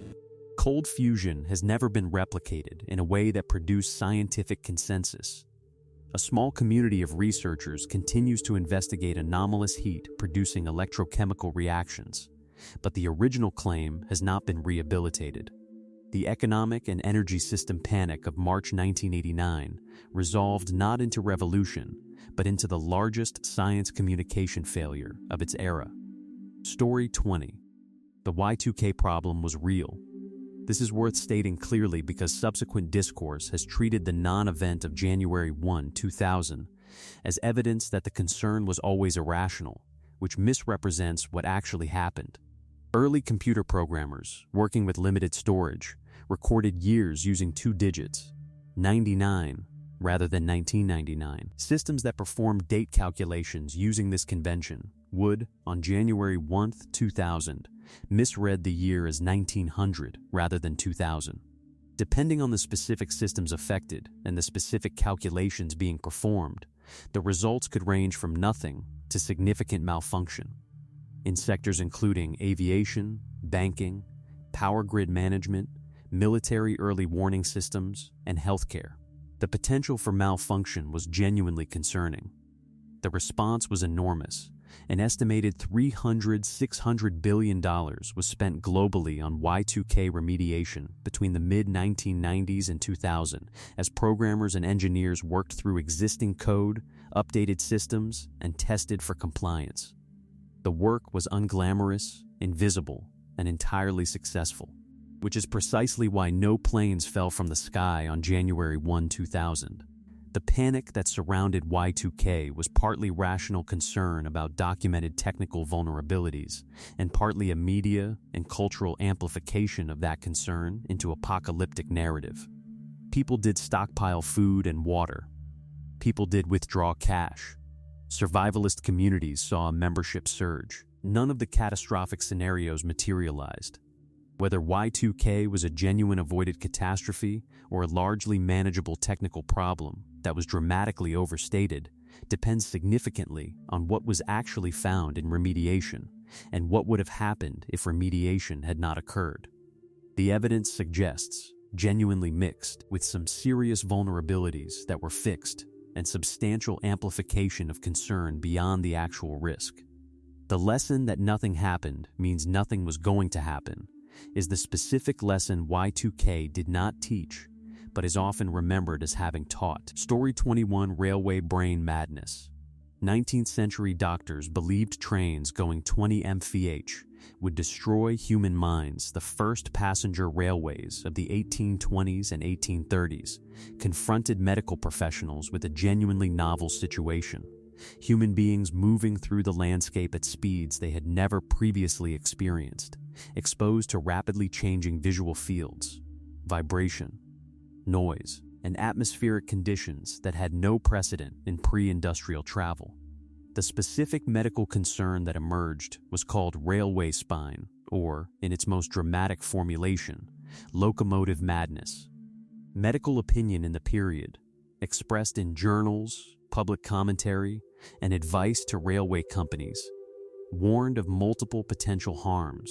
Speaker 1: Cold fusion has never been replicated in a way that produced scientific consensus. A small community of researchers continues to investigate anomalous heat producing electrochemical reactions, but the original claim has not been rehabilitated. The economic and energy system panic of March 1989 resolved not into revolution, but into the largest science communication failure of its era. Story 20. The Y2K problem was real. This is worth stating clearly because subsequent discourse has treated the non-event of January 1, 2000 as evidence that the concern was always irrational, which misrepresents what actually happened. Early computer programmers, working with limited storage, recorded years using 2 digits, 99 rather than 1999. Systems that performed date calculations using this convention would, on January 1, 2000, misread the year as 1900 rather than 2000. Depending on the specific systems affected and the specific calculations being performed, the results could range from nothing to significant malfunction. In sectors including aviation, banking, power grid management, military early warning systems, and healthcare, the potential for malfunction was genuinely concerning. The response was enormous. An estimated $600 billion was spent globally on Y2K remediation between the mid-1990s and 2000 as programmers and engineers worked through existing code, updated systems, and tested for compliance. The work was unglamorous, invisible, and entirely successful, which is precisely why no planes fell from the sky on January 1, 2000. The panic that surrounded Y2K was partly rational concern about documented technical vulnerabilities, and partly a media and cultural amplification of that concern into apocalyptic narrative. People did stockpile food and water. People did withdraw cash. Survivalist communities saw a membership surge. None of the catastrophic scenarios materialized. Whether Y2K was a genuine avoided catastrophe or a largely manageable technical problem that was dramatically overstated depends significantly on what was actually found in remediation and what would have happened if remediation had not occurred. The evidence suggests genuinely mixed, with some serious vulnerabilities that were fixed and substantial amplification of concern beyond the actual risk. The lesson that nothing happened means nothing was going to happen is the specific lesson Y2K did not teach, but is often remembered as having taught. Story 21: Railway Brain Madness. 19th century doctors believed trains going 20 mph would destroy human minds. The first passenger railways of the 1820s and 1830s confronted medical professionals with a genuinely novel situation. Human beings moving through the landscape at speeds they had never previously experienced, exposed to rapidly changing visual fields, vibration, noise, and atmospheric conditions that had no precedent in pre-industrial travel. The specific medical concern that emerged was called railway spine, or, in its most dramatic formulation, locomotive madness. Medical opinion in the period, expressed in journals, public commentary, and advice to railway companies, warned of multiple potential harms,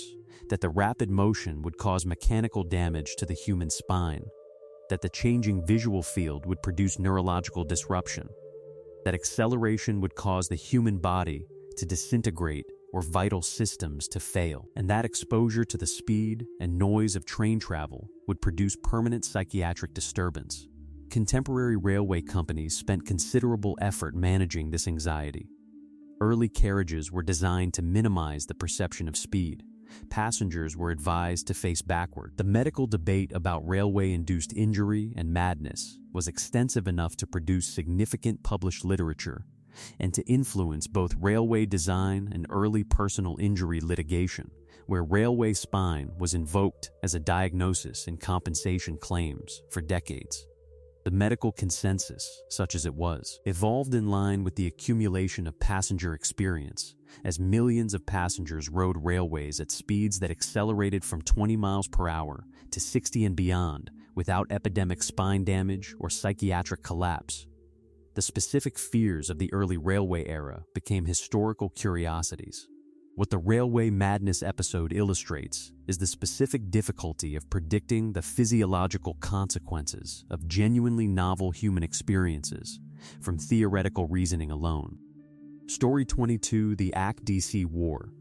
Speaker 1: that the rapid motion would cause mechanical damage to the human spine, that the changing visual field would produce neurological disruption, that acceleration would cause the human body to disintegrate or vital systems to fail, and that exposure to the speed and noise of train travel would produce permanent psychiatric disturbance. Contemporary railway companies spent considerable effort managing this anxiety. Early carriages were designed to minimize the perception of speed. Passengers were advised to face backward. The medical debate about railway-induced injury and madness was extensive enough to produce significant published literature, and to influence both railway design and early personal injury litigation, where railway spine was invoked as a diagnosis in compensation claims for decades. The medical consensus, such as it was, evolved in line with the accumulation of passenger experience, as millions of passengers rode railways at speeds that accelerated from 20 miles per hour to 60 and beyond without epidemic spine damage or psychiatric collapse. The specific fears of the early railway era became historical curiosities. What the Railway Madness episode illustrates is the specific difficulty of predicting the physiological consequences of genuinely novel human experiences from theoretical reasoning alone. Story 22: The AC/DC War.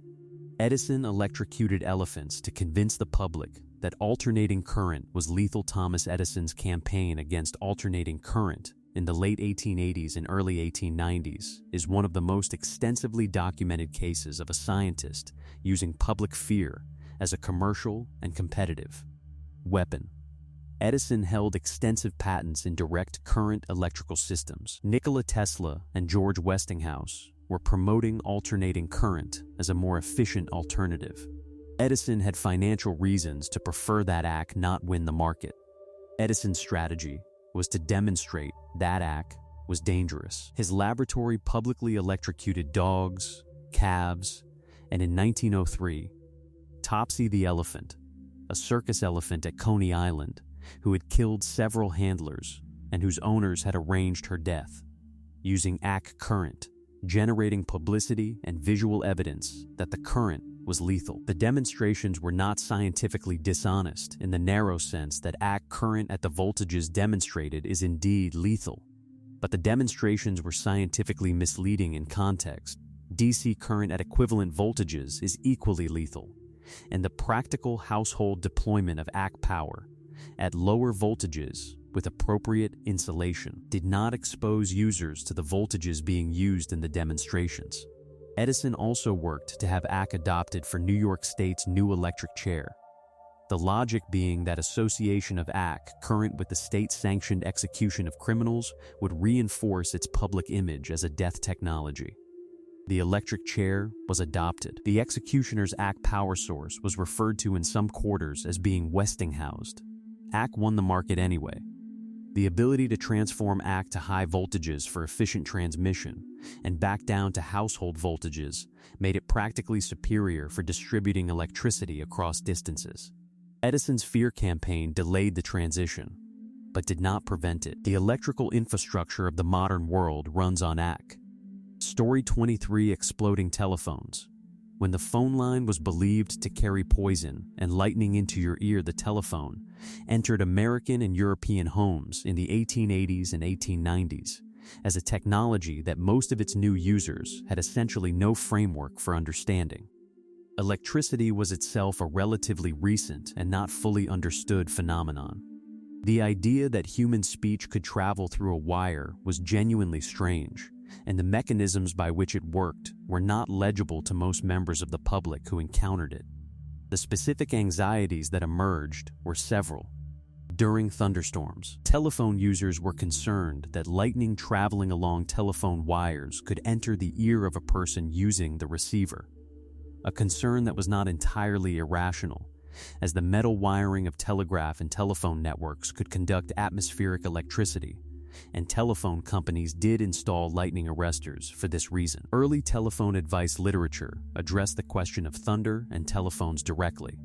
Speaker 1: Edison electrocuted elephants to convince the public that alternating current was lethal. Thomas Edison's campaign against alternating current in the late 1880s and early 1890s is one of the most extensively documented cases of a scientist using public fear as a commercial and competitive weapon. Edison held extensive patents in direct current electrical systems. Nikola Tesla and George Westinghouse were promoting alternating current as a more efficient alternative. Edison had financial reasons to prefer that AC not win the market. Edison's strategy was to demonstrate that AC was dangerous. His laboratory publicly electrocuted dogs, calves, and in 1903, Topsy the elephant, a circus elephant at Coney Island, who had killed several handlers and whose owners had arranged her death, using AC current, generating publicity and visual evidence that the current was lethal. The demonstrations were not scientifically dishonest in the narrow sense that AC current at the voltages demonstrated is indeed lethal, but the demonstrations were scientifically misleading in context. DC current at equivalent voltages is equally lethal, and the practical household deployment of AC power at lower voltages with appropriate insulation did not expose users to the voltages being used in the demonstrations. Edison also worked to have AC adopted for New York State's new electric chair, the logic being that association of AC current with the state-sanctioned execution of criminals would reinforce its public image as a death technology. The electric chair was adopted. The executioner's AC power source was referred to in some quarters as being Westinghoused. AC won the market anyway. The ability to transform AC to high voltages for efficient transmission and back down to household voltages made it practically superior for distributing electricity across distances. Edison's fear campaign delayed the transition, but did not prevent it. The electrical infrastructure of the modern world runs on AC. Story 23: Exploding telephones. When the phone line was believed to carry poison and lightning into your ear, the telephone entered American and European homes in the 1880s and 1890s as a technology that most of its new users had essentially no framework for understanding. Electricity was itself a relatively recent and not fully understood phenomenon. The idea that human speech could travel through a wire was genuinely strange, and the mechanisms by which it worked were not legible to most members of the public who encountered it. The specific anxieties that emerged were several. During thunderstorms, telephone users were concerned that lightning traveling along telephone wires could enter the ear of a person using the receiver, a concern that was not entirely irrational, as the metal wiring of telegraph and telephone networks could conduct atmospheric electricity, and telephone companies did install lightning arresters for this reason. Early telephone advice literature addressed the question of thunder and telephones directly.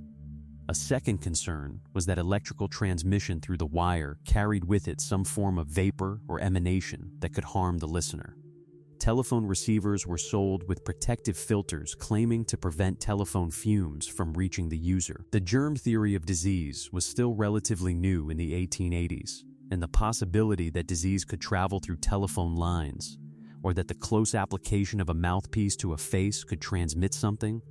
Speaker 1: A second concern was that electrical transmission through the wire carried with it some form of vapor or emanation that could harm the listener. Telephone receivers were sold with protective filters claiming to prevent telephone fumes from reaching the user. The germ theory of disease was still relatively new in the 1880s, and the possibility that disease could travel through telephone lines, or that the close application of a mouthpiece to a face could transmit something,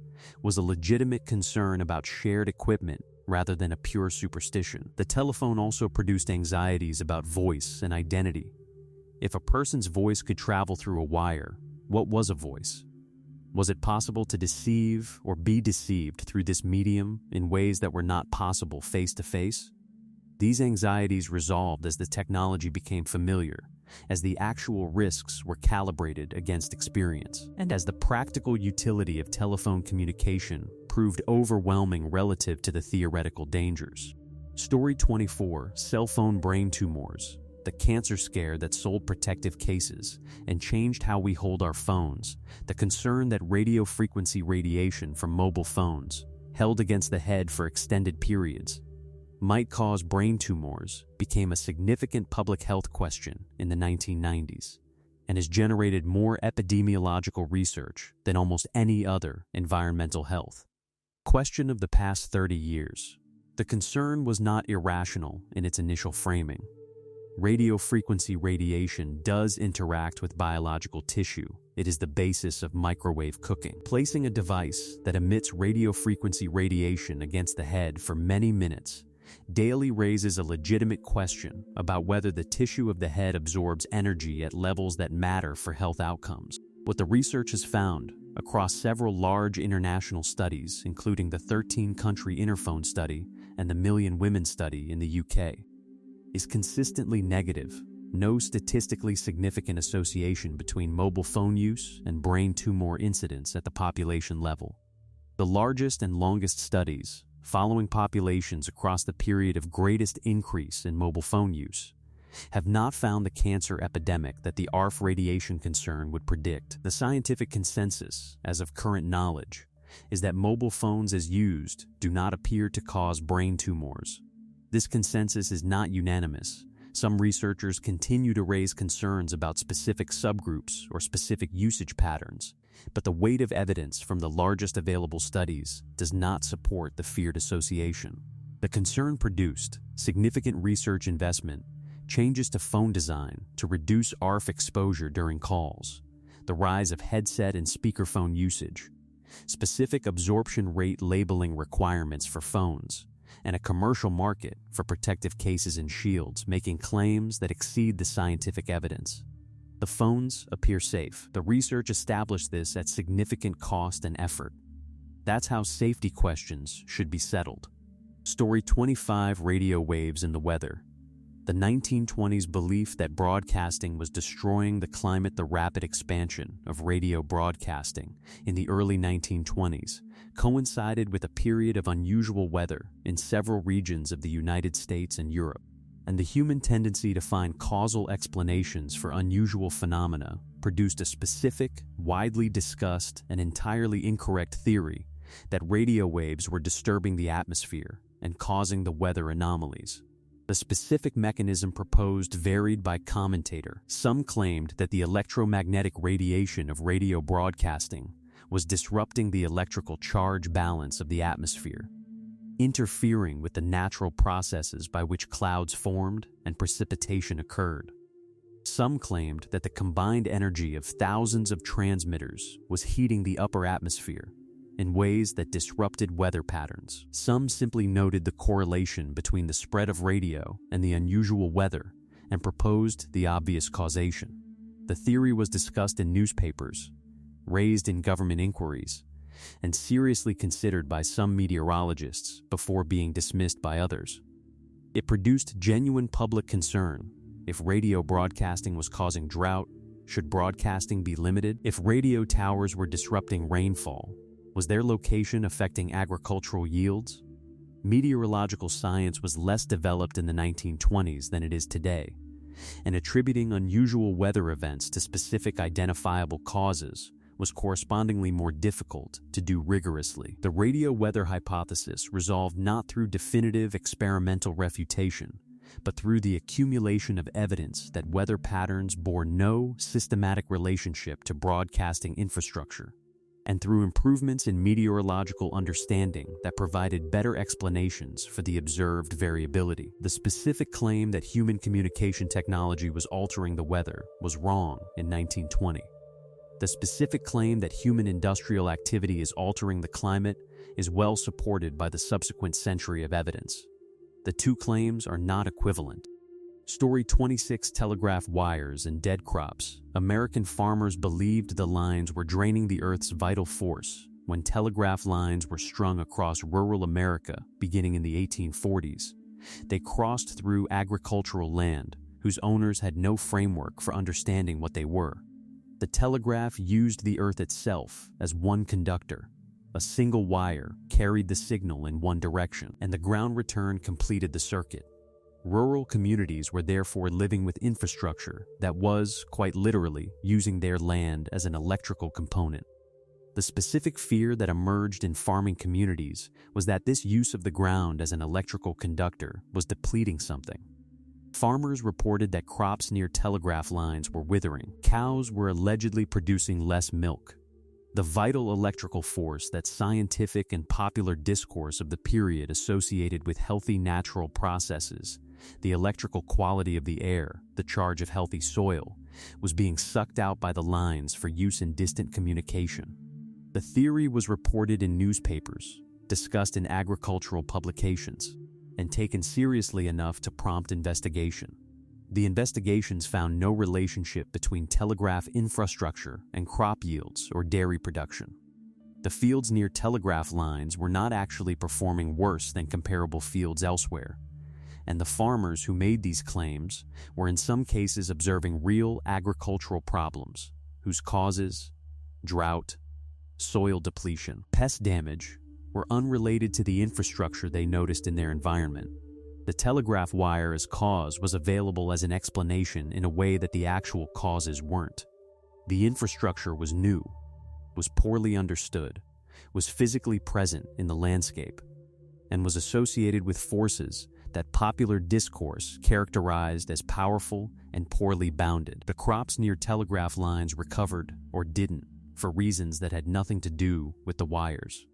Speaker 1: was a legitimate concern about shared equipment rather than a pure superstition. The telephone also produced anxieties about voice and identity. If a person's voice could travel through a wire, what was a voice? Was it possible to deceive or be deceived through this medium in ways that were not possible face-to-face? These anxieties resolved as the technology became familiar as the actual risks were calibrated against experience, and as the practical utility of telephone communication proved overwhelming relative to the theoretical dangers. Story 24, Cell Phone Brain Tumors, the cancer scare that sold protective cases and changed how we hold our phones. The concern that radio frequency radiation from mobile phones, held against the head for extended periods, might cause brain tumors became a significant public health question in the 1990s and has generated more epidemiological research than almost any other environmental health question of the past 30 years. The concern was not irrational in its initial framing. Radio frequency radiation does interact with biological tissue. It is the basis of microwave cooking. Placing a device that emits radio frequency radiation against the head for many minutes daily raises a legitimate question about whether the tissue of the head absorbs energy at levels that matter for health outcomes. What the research has found across several large international studies, including the 13-country Interphone study and the Million Women study in the UK, is consistently negative. No statistically significant association between mobile phone use and brain tumor incidence at the population level. The largest and longest studies, following populations across the period of greatest increase in mobile phone use, have not found the cancer epidemic that the ARF radiation concern would predict. The scientific consensus, as of current knowledge, is that mobile phones as used do not appear to cause brain tumors. This consensus is not unanimous. Some researchers continue to raise concerns about specific subgroups or specific usage patterns, but the weight of evidence from the largest available studies does not support the feared association. The concern produced significant research investment, changes to phone design to reduce ARF exposure during calls, the rise of headset and speakerphone usage, specific absorption rate labeling requirements for phones, and a commercial market for protective cases and shields making claims that exceed the scientific evidence. The phones appear safe. The research established this at significant cost and effort. That's how safety questions should be settled. Story 25, Radio Waves and the Weather. The 1920s belief that broadcasting was destroying the climate. The rapid expansion of radio broadcasting in the early 1920s coincided with a period of unusual weather in several regions of the United States and Europe, and the human tendency to find causal explanations for unusual phenomena produced a specific, widely discussed, and entirely incorrect theory that radio waves were disturbing the atmosphere and causing the weather anomalies. The specific mechanism proposed varied by commentator. Some claimed that the electromagnetic radiation of radio broadcasting was disrupting the electrical charge balance of the atmosphere, interfering with the natural processes by which clouds formed and precipitation occurred. Some claimed that the combined energy of thousands of transmitters was heating the upper atmosphere in ways that disrupted weather patterns. Some simply noted the correlation between the spread of radio and the unusual weather and proposed the obvious causation. The theory was discussed in newspapers, raised in government inquiries, and seriously considered by some meteorologists before being dismissed by others. It produced genuine public concern. If radio broadcasting was causing drought, should broadcasting be limited? If radio towers were disrupting rainfall, was their location affecting agricultural yields? Meteorological science was less developed in the 1920s than it is today, and attributing unusual weather events to specific identifiable causes was correspondingly more difficult to do rigorously. The radio weather hypothesis resolved not through definitive experimental refutation, but through the accumulation of evidence that weather patterns bore no systematic relationship to broadcasting infrastructure, and through improvements in meteorological understanding that provided better explanations for the observed variability. The specific claim that human communication technology was altering the weather was wrong in 1920. The specific claim that human industrial activity is altering the climate is well supported by the subsequent century of evidence. The two claims are not equivalent. Story 26, Telegraph Wires and Dead Crops. American farmers believed the lines were draining the Earth's vital force when telegraph lines were strung across rural America beginning in the 1840s. They crossed through agricultural land, whose owners had no framework for understanding what they were. The telegraph used the earth itself as one conductor. A single wire carried the signal in one direction, and the ground return completed the circuit. Rural communities were therefore living with infrastructure that was, quite literally, using their land as an electrical component. The specific fear that emerged in farming communities was that this use of the ground as an electrical conductor was depleting something. Farmers reported that crops near telegraph lines were withering. Cows were allegedly producing less milk. The vital electrical force that scientific and popular discourse of the period associated with healthy natural processes, the electrical quality of the air, the charge of healthy soil, was being sucked out by the lines for use in distant communication. The theory was reported in newspapers, discussed in agricultural publications, and taken seriously enough to prompt investigation. The investigations found no relationship between telegraph infrastructure and crop yields or dairy production. The fields near telegraph lines were not actually performing worse than comparable fields elsewhere, and the farmers who made these claims were in some cases observing real agricultural problems, whose causes, drought, soil depletion, pest damage, were unrelated to the infrastructure they noticed in their environment. The telegraph wire as cause was available as an explanation in a way that the actual causes weren't. The infrastructure was new, was poorly understood, was physically present in the landscape, and was associated with forces that popular discourse characterized as powerful and poorly bounded. The crops near telegraph lines recovered or didn't for reasons that had nothing to do with the wires.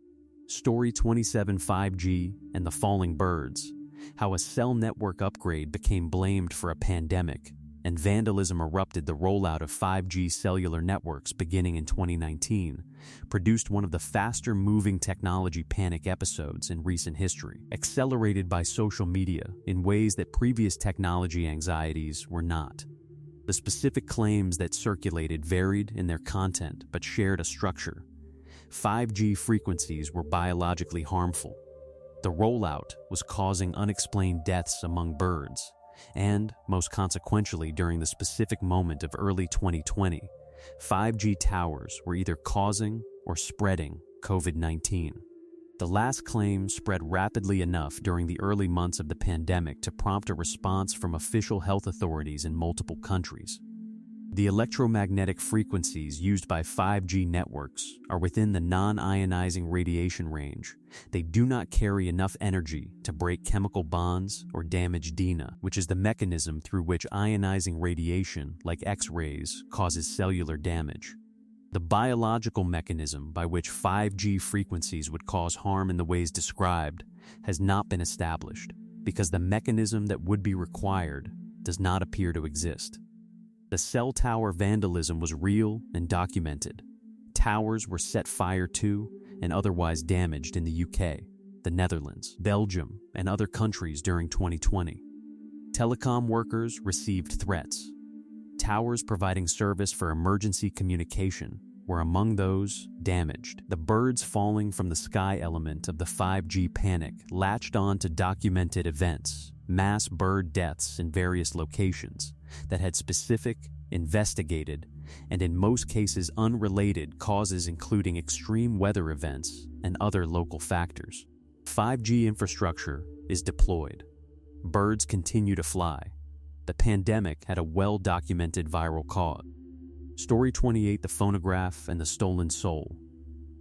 Speaker 1: Story 27: 5G and the falling birds. How a cell network upgrade became blamed for a pandemic, and vandalism erupted. The rollout of 5G cellular networks beginning in 2019 produced one of the faster-moving technology panic episodes in recent history, accelerated by social media in ways that previous technology anxieties were not. The specific claims that circulated varied in their content but shared a structure. 5G frequencies were biologically harmful. The rollout was causing unexplained deaths among birds, and, most consequentially during the specific moment of early 2020, 5G towers were either causing or spreading COVID-19. The last claim spread rapidly enough during the early months of the pandemic to prompt a response from official health authorities in multiple countries. The electromagnetic frequencies used by 5G networks are within the non-ionizing radiation range. They do not carry enough energy to break chemical bonds or damage DNA, which is the mechanism through which ionizing radiation, like X-rays, causes cellular damage. The biological mechanism by which 5G frequencies would cause harm in the ways described has not been established, because the mechanism that would be required does not appear to exist. The cell tower vandalism was real and documented. Towers were set fire to and otherwise damaged in the UK, the Netherlands, Belgium, and other countries during 2020. Telecom workers received threats. Towers providing service for emergency communication were among those damaged. The birds falling from the sky element of the 5G panic latched on to documented events, mass bird deaths in various locations that had specific, investigated, and in most cases unrelated causes, including extreme weather events and other local factors. 5G infrastructure is deployed. Birds continue to fly. The pandemic had a well-documented viral cause. Story 28: The Phonograph and the Stolen Soul.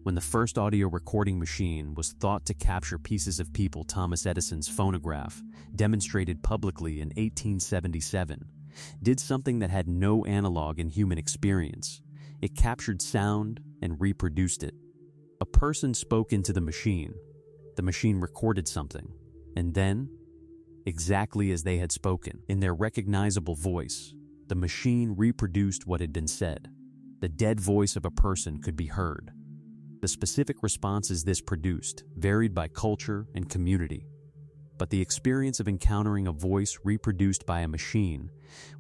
Speaker 1: When the first audio recording machine was thought to capture pieces of people, Thomas Edison's phonograph, demonstrated publicly in 1877, did something that had no analog in human experience. It captured sound and reproduced it. A person spoke into the machine recorded something, and then, exactly as they had spoken, in their recognizable voice, the machine reproduced what had been said. The dead voice of a person could be heard. The specific responses this produced varied by culture and community, but the experience of encountering a voice reproduced by a machine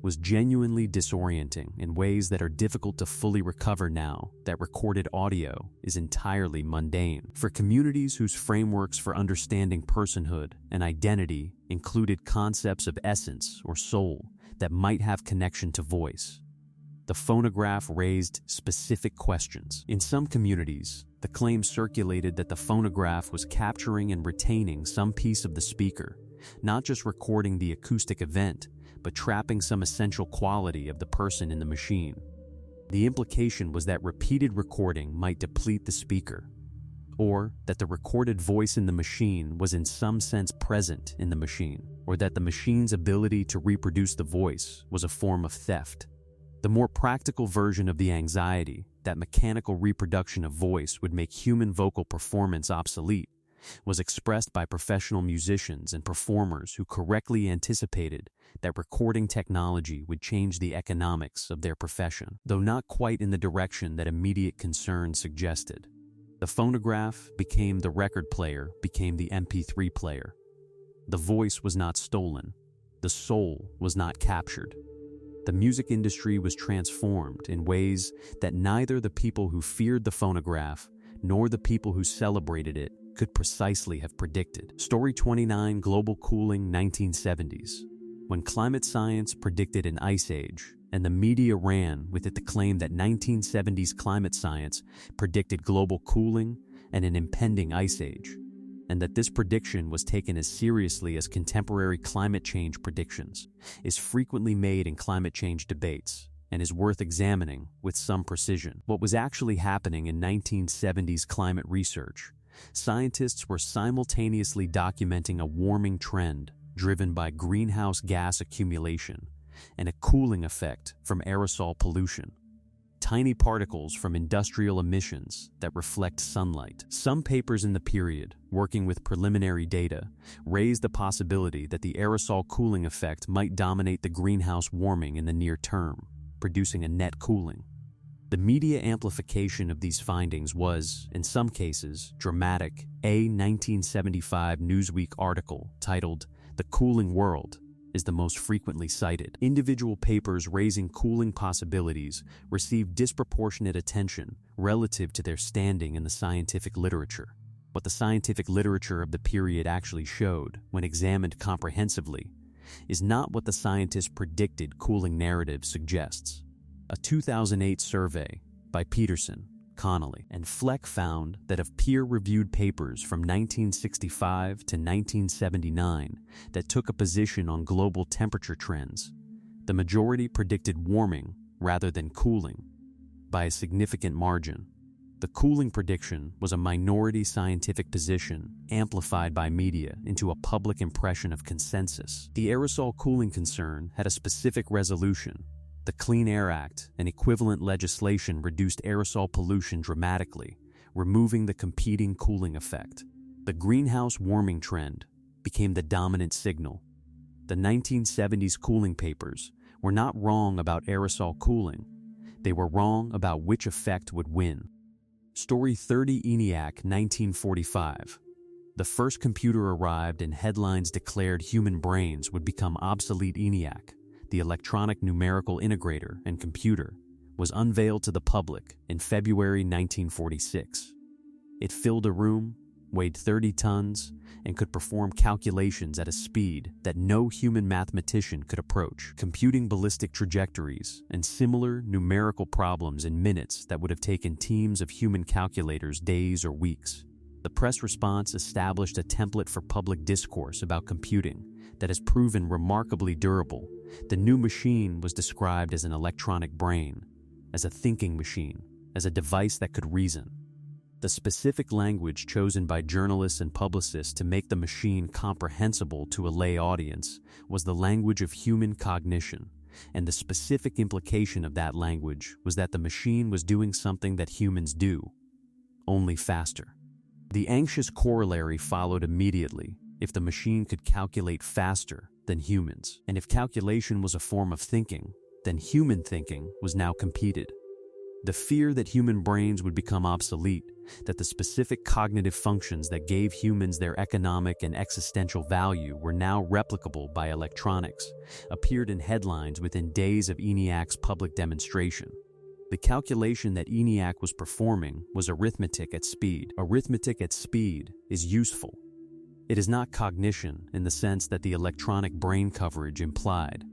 Speaker 1: was genuinely disorienting in ways that are difficult to fully recover now that recorded audio is entirely mundane. For communities whose frameworks for understanding personhood and identity included concepts of essence or soul, that might have connection to voice. The phonograph raised specific questions. In some communities, the claim circulated that the phonograph was capturing and retaining some piece of the speaker, not just recording the acoustic event, but trapping some essential quality of the person in the machine. The implication was that repeated recording might deplete the speaker, or that the recorded voice in the machine was in some sense present in the machine, or that the machine's ability to reproduce the voice was a form of theft. The more practical version of the anxiety that mechanical reproduction of voice would make human vocal performance obsolete was expressed by professional musicians and performers who correctly anticipated that recording technology would change the economics of their profession, though not quite in the direction that immediate concern suggested. The phonograph became the record player, became the MP3 player. The voice was not stolen. The soul was not captured. The music industry was transformed in ways that neither the people who feared the phonograph nor the people who celebrated it could precisely have predicted. Story 29, Global Cooling, 1970s. When climate science predicted an ice age, and the media ran with it the claim that 1970s climate science predicted global cooling and an impending ice age, and that this prediction was taken as seriously as contemporary climate change predictions, is frequently made in climate change debates and is worth examining with some precision. What was actually happening in 1970s climate research? Scientists were simultaneously documenting a warming trend driven by greenhouse gas accumulation and a cooling effect from aerosol pollution, tiny particles from industrial emissions that reflect sunlight. Some papers in the period, working with preliminary data, raised the possibility that the aerosol cooling effect might dominate the greenhouse warming in the near term, producing a net cooling. The media amplification of these findings was, in some cases, dramatic. A 1975 Newsweek article titled "The Cooling World" is the most frequently cited. Individual papers raising cooling possibilities received disproportionate attention relative to their standing in the scientific literature. What the scientific literature of the period actually showed, when examined comprehensively, is not what the scientists' predicted cooling narrative suggests. A 2008 survey by Peterson, Connolly, and Fleck found that of peer-reviewed papers from 1965 to 1979 that took a position on global temperature trends, the majority predicted warming rather than cooling by a significant margin. The cooling prediction was a minority scientific position amplified by media into a public impression of consensus. The aerosol cooling concern had a specific resolution. The Clean Air Act and equivalent legislation reduced aerosol pollution dramatically, removing the competing cooling effect. The greenhouse warming trend became the dominant signal. The 1970s cooling papers were not wrong about aerosol cooling. They were wrong about which effect would win. Story 30, ENIAC, 1945. The first computer arrived and headlines declared human brains would become obsolete. ENIAC, the electronic numerical integrator and computer, was unveiled to the public in February 1946. It filled a room, weighed 30 tons, and could perform calculations at a speed that no human mathematician could approach, computing ballistic trajectories and similar numerical problems in minutes that would have taken teams of human calculators days or weeks. The press response established a template for public discourse about computing that has proven remarkably durable. The new machine was described as an electronic brain, as a thinking machine, as a device that could reason. The specific language chosen by journalists and publicists to make the machine comprehensible to a lay audience was the language of human cognition, and the specific implication of that language was that the machine was doing something that humans do, only faster. The anxious corollary followed immediately. If the machine could calculate faster than humans, and if calculation was a form of thinking, then human thinking was now competed. The fear that human brains would become obsolete, that the specific cognitive functions that gave humans their economic and existential value were now replicable by electronics, appeared in headlines within days of ENIAC's public demonstration. The calculation that ENIAC was performing was arithmetic at speed. Arithmetic at speed is useful. It is not cognition in the sense that the electronic brain coverage implied,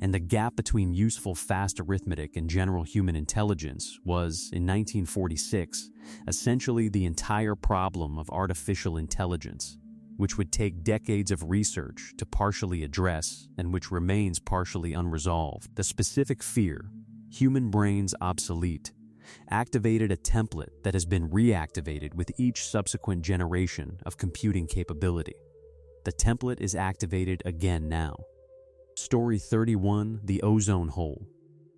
Speaker 1: and the gap between useful fast arithmetic and general human intelligence was, in 1946, essentially the entire problem of artificial intelligence, which would take decades of research to partially address and which remains partially unresolved. The specific fear, human brains obsolete, activated a template that has been reactivated with each subsequent generation of computing capability. The template is activated again now. Story 31, the ozone hole.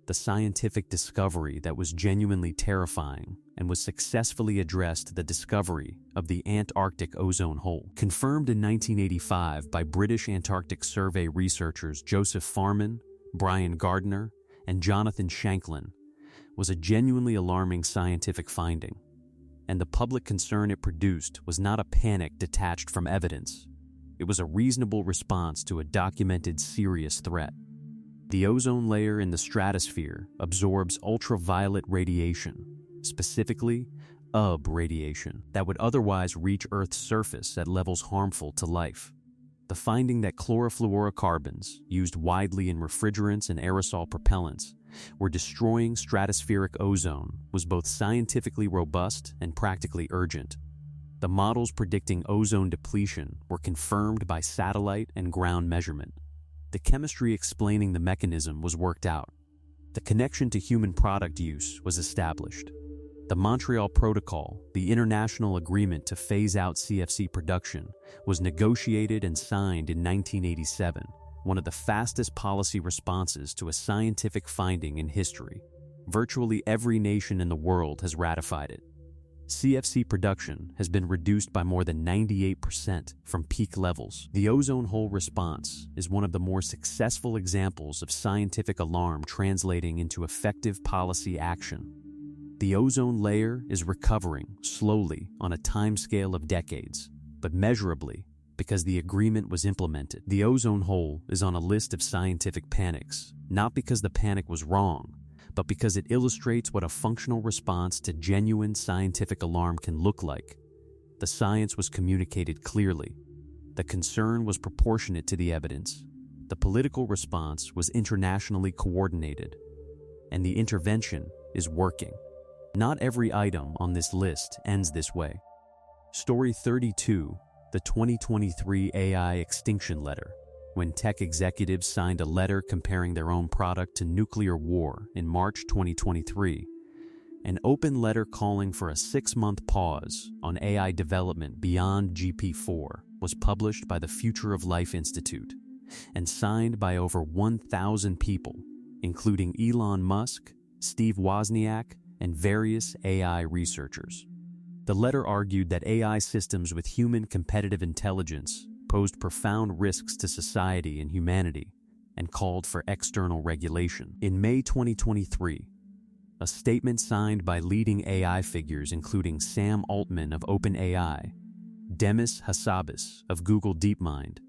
Speaker 1: The scientific discovery that was genuinely terrifying and was successfully addressed the discovery of the Antarctic ozone hole. Confirmed in 1985 by British Antarctic Survey researchers Joseph Farman, Brian Gardner, and Jonathan Shanklin, was a genuinely alarming scientific finding, and the public concern it produced was not a panic detached from evidence. It was a reasonable response to a documented serious threat. The ozone layer in the stratosphere absorbs ultraviolet radiation, specifically UV radiation, that would otherwise reach Earth's surface at levels harmful to life. The finding that chlorofluorocarbons, used widely in refrigerants and aerosol propellants, were destroying stratospheric ozone was both scientifically robust and practically urgent. The models predicting ozone depletion were confirmed by satellite and ground measurement. The chemistry explaining the mechanism was worked out. The connection to human product use was established. The Montreal Protocol, the international agreement to phase out CFC production, was negotiated and signed in 1987, one of the fastest policy responses to a scientific finding in history. Virtually every nation in the world has ratified it. CFC production has been reduced by more than 98% from peak levels. The ozone hole response is one of the more successful examples of scientific alarm translating into effective policy action. The ozone layer is recovering slowly on a timescale of decades, but measurably because the agreement was implemented. The ozone hole is on a list of scientific panics, not because the panic was wrong, but because it illustrates what a functional response to genuine scientific alarm can look like. The science was communicated clearly. The concern was proportionate to the evidence. The political response was internationally coordinated. And the intervention is working. Not every item on this list ends this way. Story 32, the 2023 AI Extinction Letter. When tech executives signed a letter comparing their own product to nuclear war in March 2023, an open letter calling for a 6-month pause on AI development beyond GP4 was published by the Future of Life Institute and signed by over 1,000 people, including Elon Musk, Steve Wozniak, and various AI researchers. The letter argued that AI systems with human competitive intelligence posed profound risks to society and humanity and called for external regulation. In May 2023, a statement signed by leading AI figures including Sam Altman of OpenAI, Demis Hassabis of Google DeepMind,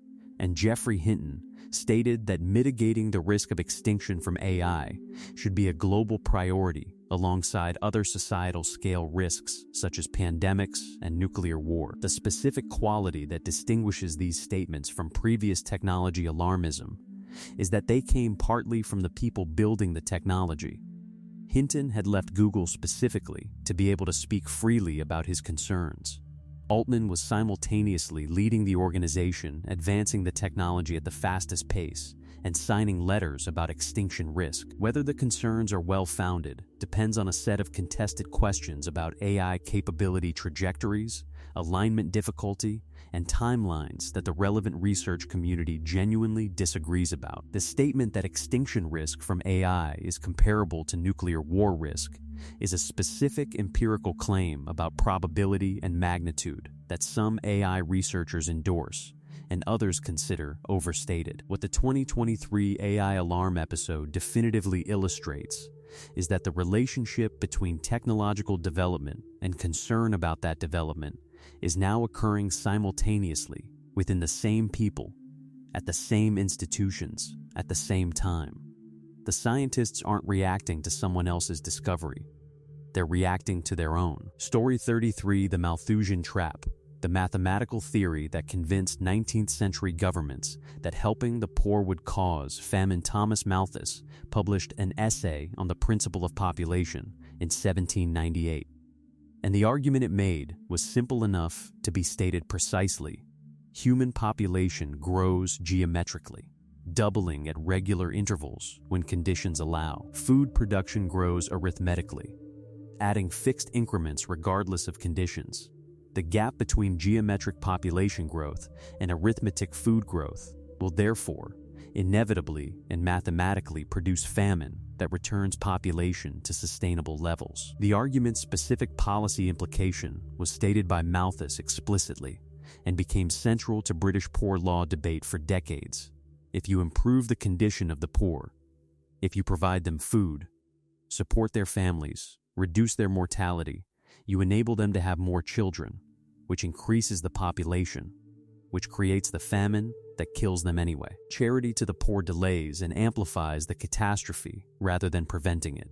Speaker 1: and Geoffrey Hinton stated that mitigating the risk of extinction from AI should be a global priority alongside other societal scale risks such as pandemics and nuclear war. The specific quality that distinguishes these statements from previous technology alarmism is that they came partly from the people building the technology. Hinton had left Google specifically to be able to speak freely about his concerns. Altman was simultaneously leading the organization, advancing the technology at the fastest pace, and signing letters about extinction risk. Whether the concerns are well-founded depends on a set of contested questions about AI capability trajectories, alignment difficulty, and timelines that the relevant research community genuinely disagrees about. The statement that extinction risk from AI is comparable to nuclear war risk is a specific empirical claim about probability and magnitude that some AI researchers endorse and others consider overstated. What the 2023 AI Alarm episode definitively illustrates is that the relationship between technological development and concern about that development is now occurring simultaneously within the same people, at the same institutions, at the same time. The scientists aren't reacting to someone else's discovery. They're reacting to their own. Story 33, the Malthusian Trap. the mathematical theory that convinced 19th century governments that helping the poor would cause famine. Thomas Malthus published an essay on the principle of population in 1798. And the argument it made was simple enough to be stated precisely. Human population grows geometrically, doubling at regular intervals when conditions allow. Food production grows arithmetically, adding fixed increments regardless of conditions. The gap between geometric population growth and arithmetic food growth will therefore inevitably and mathematically produce famine that returns population to sustainable levels. The argument's specific policy implication was stated by Malthus explicitly and became central to British poor law debate for decades. If you improve the condition of the poor, if you provide them food, support their families, reduce their mortality, you enable them to have more children, which increases the population, which creates the famine that kills them anyway. Charity to the poor delays and amplifies the catastrophe rather than preventing it.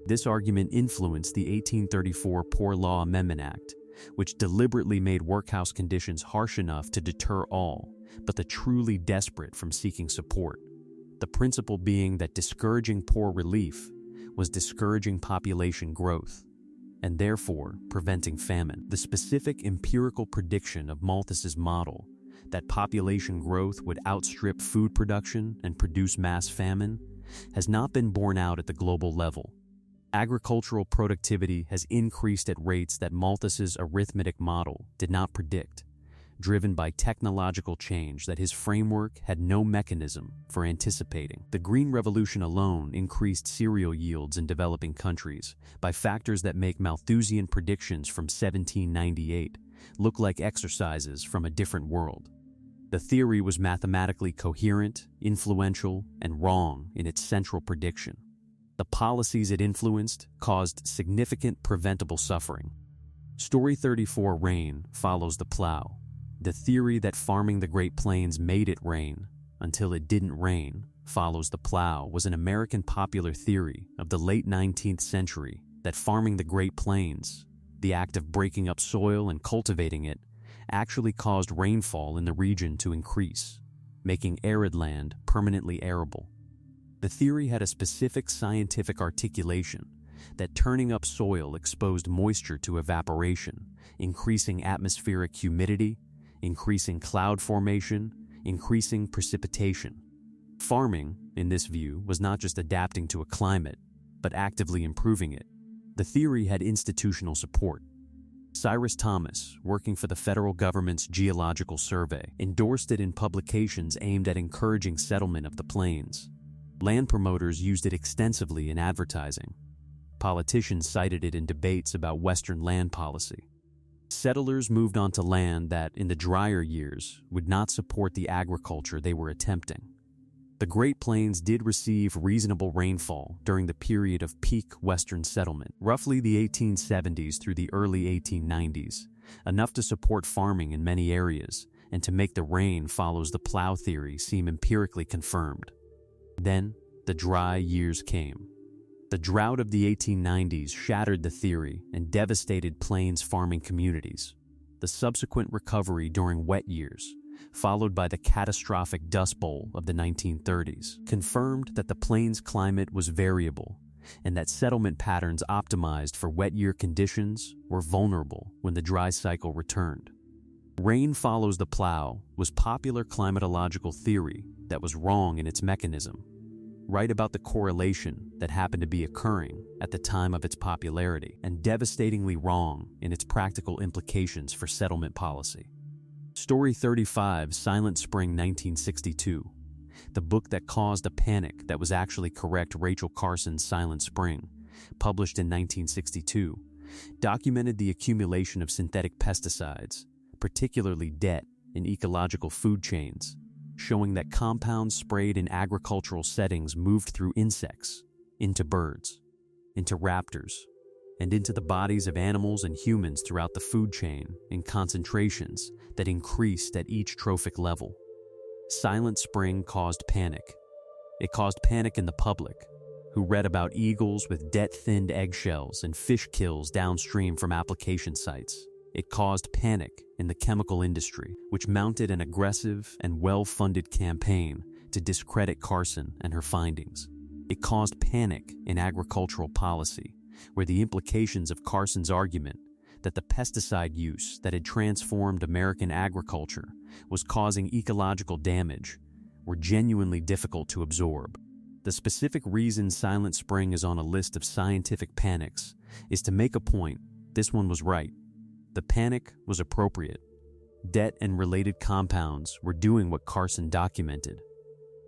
Speaker 1: This argument influenced the 1834 Poor Law Amendment Act, which deliberately made workhouse conditions harsh enough to deter all but the truly desperate from seeking support. The principle being that discouraging poor relief was discouraging population growth, and therefore preventing famine. The specific empirical prediction of Malthus's model that population growth would outstrip food production and produce mass famine has not been borne out at the global level. Agricultural productivity has increased at rates that Malthus's arithmetic model did not predict, driven by technological change that his framework had no mechanism for anticipating. The Green Revolution alone increased cereal yields in developing countries by factors that make Malthusian predictions from 1798 look like exercises from a different world. The theory was mathematically coherent, influential, and wrong in its central prediction. The policies it influenced caused significant preventable suffering. Story 34, Rain follows the plow. The theory that farming the Great Plains made it rain until it didn't rain follows the plow was an American popular theory of the late 19th century that farming the Great Plains, the act of breaking up soil and cultivating it, actually caused rainfall in the region to increase, making arid land permanently arable. The theory had a specific scientific articulation that turning up soil exposed moisture to evaporation, increasing atmospheric humidity, increasing cloud formation, increasing precipitation. Farming, in this view, was not just adapting to a climate, but actively improving it. The theory had institutional support. Cyrus Thomas, working for the federal government's Geological Survey, endorsed it in publications aimed at encouraging settlement of the plains. Land promoters used it extensively in advertising. Politicians cited it in debates about Western land policy. Settlers moved onto land that, in the drier years, would not support the agriculture they were attempting. The Great Plains did receive reasonable rainfall during the period of peak Western settlement, roughly the 1870s through the early 1890s, enough to support farming in many areas and to make the rain follows the plow theory seem empirically confirmed. Then, the dry years came. The drought of the 1890s shattered the theory and devastated plains farming communities. The subsequent recovery during wet years, followed by the catastrophic Dust Bowl of the 1930s, confirmed that the plains climate was variable and that settlement patterns optimized for wet year conditions were vulnerable when the dry cycle returned. Rain follows the plow was popular climatological theory that was wrong in its mechanism, right about the correlation that happened to be occurring at the time of its popularity, and devastatingly wrong in its practical implications for settlement policy. Story 35, Silent Spring 1962, the book that caused a panic that was actually correct. Rachel Carson's Silent Spring, published in 1962, documented the accumulation of synthetic pesticides, particularly DET, in ecological food chains, showing that compounds sprayed in agricultural settings moved through insects, into birds, into raptors, and into the bodies of animals and humans throughout the food chain in concentrations that increased at each trophic level. Silent Spring caused panic. It caused panic in the public, who read about eagles with DET-thinned eggshells and fish kills downstream from application sites. It caused panic in the chemical industry, which mounted an aggressive and well-funded campaign to discredit Carson and her findings. It caused panic in agricultural policy, where the implications of Carson's argument that the pesticide use that had transformed American agriculture was causing ecological damage were genuinely difficult to absorb. The specific reason Silent Spring is on a list of scientific panics is to make a point. This one was right. The panic was appropriate. Debt and related compounds were doing what Carson documented.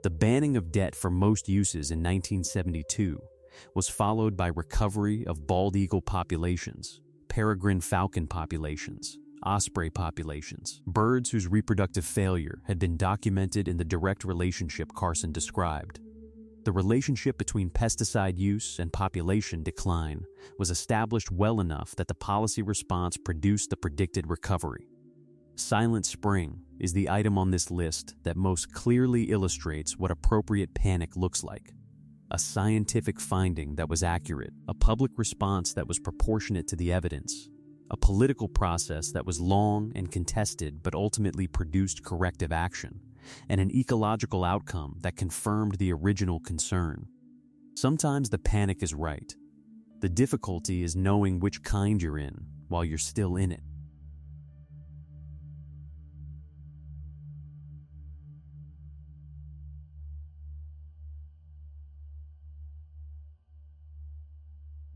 Speaker 1: The banning of debt for most uses in 1972 was followed by recovery of bald eagle populations, peregrine falcon populations, osprey populations, birds whose reproductive failure had been documented in the direct relationship Carson described. The relationship between pesticide use and population decline was established well enough that the policy response produced the predicted recovery. Silent Spring is the item on this list that most clearly illustrates what appropriate panic looks like. A scientific finding that was accurate, a public response that was proportionate to the evidence, a political process that was long and contested but ultimately produced corrective action, and an ecological outcome that confirmed the original concern. Sometimes the panic is right. The difficulty is knowing which kind you're in while you're still in it.